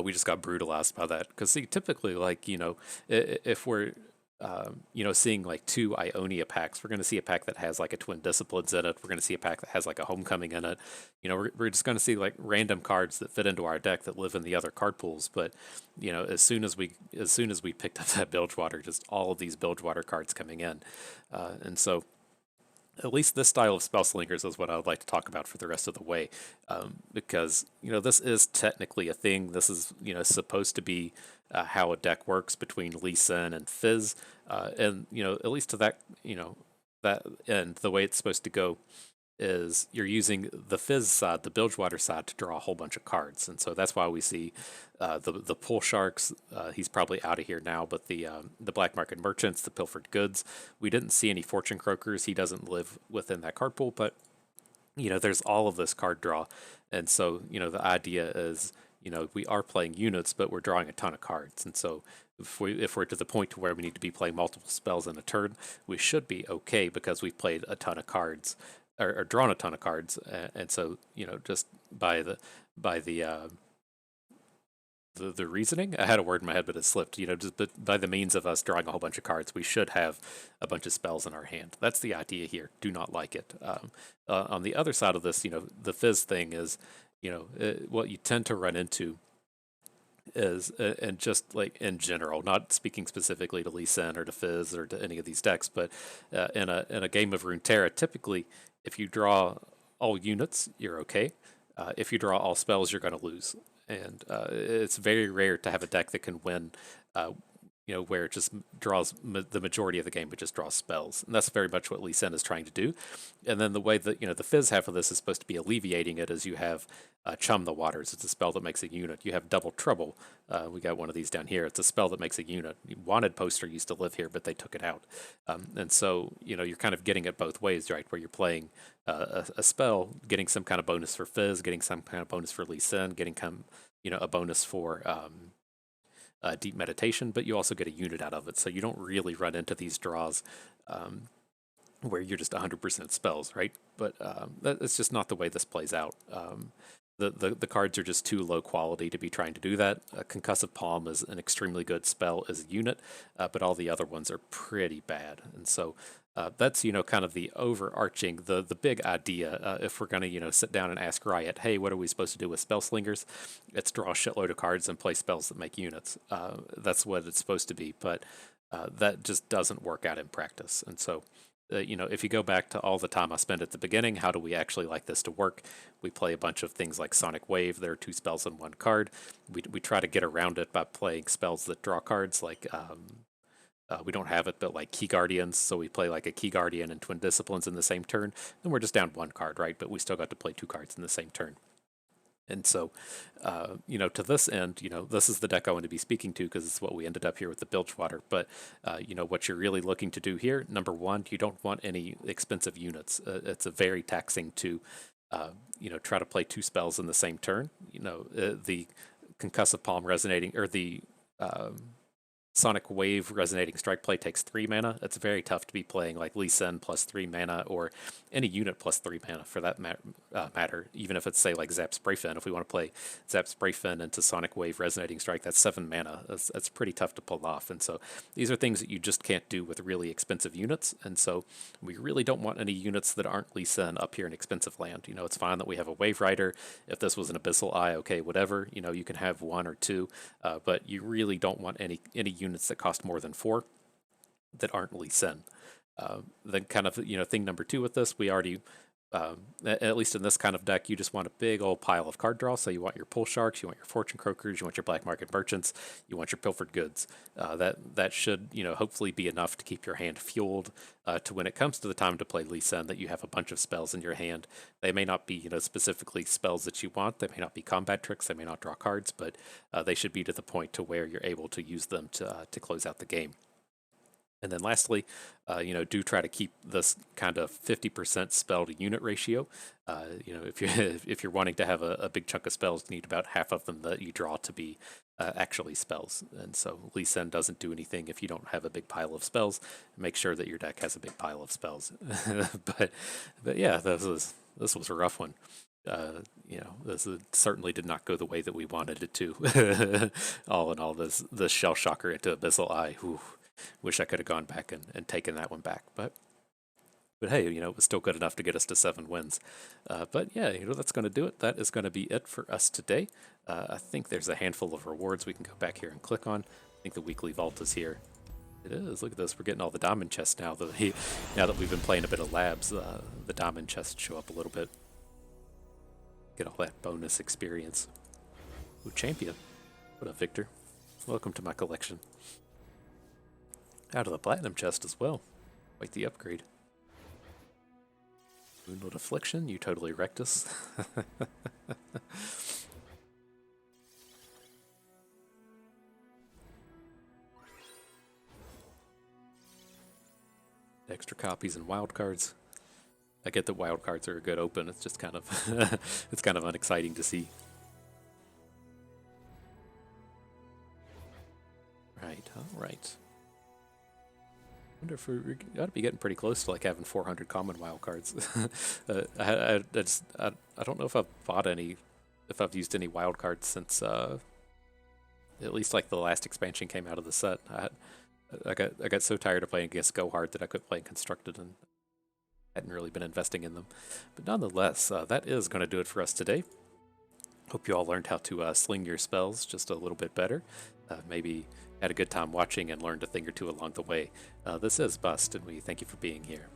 We just got brutalized by that because see, typically, like if we're seeing like 2 Ionia packs. We're going to see a pack that has like a Twin Disciplines in it. We're going to see a pack that has like a Homecoming in it. We're just going to see like random cards that fit into our deck that live in the other card pools. But as soon as we picked up that Bilgewater, just all of these Bilgewater cards coming in, and so. At least this style of Spell Slingers is what I would like to talk about for the rest of the way, because this is technically a thing. This is supposed to be how a deck works between Lee Sin and Fizz, and at least to that that end, the way it's supposed to go is you're using the Fizz side, the Bilgewater side, to draw a whole bunch of cards, and so that's why we see the Pool Sharks. He's probably out of here now, but the Black Market Merchants, the Pilfered Goods. We didn't see any Fortune Croakers. He doesn't live within that card pool, but there's all of this card draw, and so the idea is we are playing units, but we're drawing a ton of cards, and so. If we're to the point to where we need to be playing multiple spells in a turn, we should be okay because we've played a ton of cards or drawn a ton of cards, and so just by the reasoning, I had a word in my head but it slipped. Just by the means of us drawing a whole bunch of cards, we should have a bunch of spells in our hand. That's the idea here. Do not like it. On the other side of this, the Fizz thing is, what you tend to run into is, and just like in general, not speaking specifically to Lee Sin or to Fizz or to any of these decks, but in a game of Runeterra, typically if you draw all units, you're okay. If you draw all spells, you're going to lose, and it's very rare to have a deck that can win. Where it just draws the majority of the game, but just draws spells. And that's very much what Lee Sin is trying to do. And then the way that, the Fizz half of this is supposed to be alleviating it is you have Chum the Waters. It's a spell that makes a unit. You have Double Trouble. We got one of these down here. It's a spell that makes a unit. Wanted Poster used to live here, but they took it out. And so, you're kind of getting it both ways, right? Where you're playing a spell, getting some kind of bonus for Fizz, getting some kind of bonus for Lee Sin, getting a bonus for Deep Meditation, but you also get a unit out of it, so you don't really run into these draws where you're just 100% spells, right? But that's just not the way this plays out. The cards are just too low quality to be trying to do that. Concussive Palm is an extremely good spell as a unit, but all the other ones are pretty bad, and so that's kind of the overarching, the big idea. If we're going to sit down and ask Riot, hey, what are we supposed to do with Spell Slingers? It's draw a shitload of cards and play spells that make units. That's what it's supposed to be, but that just doesn't work out in practice. And so, if you go back to all the time I spent at the beginning, how do we actually like this to work? We play a bunch of things like Sonic Wave. There are 2 spells in 1 card. We try to get around it by playing spells that draw cards like we don't have it, but like Key Guardians, so we play like a Key Guardian and Twin Disciplines in the same turn, then we're just down 1 card, right? But we still got to play 2 cards in the same turn. And so, you know, to this end, you know, this is the deck I want to be speaking to because it's what we ended up here with the Bilgewater. But, you know, what you're really looking to do here, number one, you don't want any expensive units. It's a very taxing to, you know, try to play 2 spells in the same turn. You know, the Concussive Palm Resonating, or the Sonic Wave Resonating Strike play takes 3 mana. It's very tough to be playing like Lee Sin plus 3 mana, or any unit plus 3 mana for that matter. Even if it's, say, like Zap Sprayfin. If we want to play Zap Sprayfin into Sonic Wave Resonating Strike, that's 7 mana. That's pretty tough to pull off. And so these are things that you just can't do with really expensive units. And so we really don't want any units that aren't Lee Sin up here in expensive land. You know, it's fine that we have a Wave Rider. If this was an Abyssal Eye, okay, whatever. You know, you can have 1 or 2, but you really don't want any units that cost more than 4 that aren't Lee Sin. Then kind of, you know, thing number 2 with this, we already, at least in this kind of deck, you just want a big old pile of card draw. So you want your Pull Sharks, you want your Fortune Croakers, you want your Black Market Merchants, you want your Pilfered Goods. That should, you know, hopefully be enough to keep your hand fueled to when it comes to the time to play Lee Sin, that you have a bunch of spells in your hand. They may not be, you know, specifically spells that you want. They may not be combat tricks. They may not draw cards, but they should be to the point to where you're able to use them to close out the game. And then lastly, you know, do try to keep this kind of 50% spell to unit ratio. You know, if you're wanting to have a big chunk of spells, you need about half of them that you draw to be actually spells. And so Lee Sin doesn't do anything if you don't have a big pile of spells. Make sure that your deck has a big pile of spells. but yeah, this was a rough one. You know, this certainly did not go the way that we wanted it to. All in all, this Shell Shocker into Abyssal Eye. Whew. Wish I could have gone back and taken that one back, but hey, you know, it was still good enough to get us to 7 wins. But yeah, you know, that's going to do it. That is going to be it for us today. I think there's a handful of rewards we can go back here and click on. I think the weekly vault is here. It is. Look at this. We're getting all the diamond chests now that we've been playing a bit of labs. The diamond chests show up a little bit. Get all that bonus experience. Ooh, champion. What up, Victor? Welcome to my collection. Out of the platinum chest as well. Quite the upgrade. Wounded Affliction, you totally wrecked us. Extra copies and wild cards. I get that wild cards are a good open. It's just kind of it's kind of unexciting to see. Right, all right. I wonder if we got to be getting pretty close to like having 400 common wild cards. I don't know if I've bought any, if I've used any wild cards since at least like the last expansion came out of the set. I got so tired of playing against Go Hard that I quit playing Constructed and hadn't really been investing in them. But nonetheless, that is going to do it for us today. Hope you all learned how to sling your spells just a little bit better. Maybe had a good time watching and learned a thing or two along the way. This is Bust, and we thank you for being here.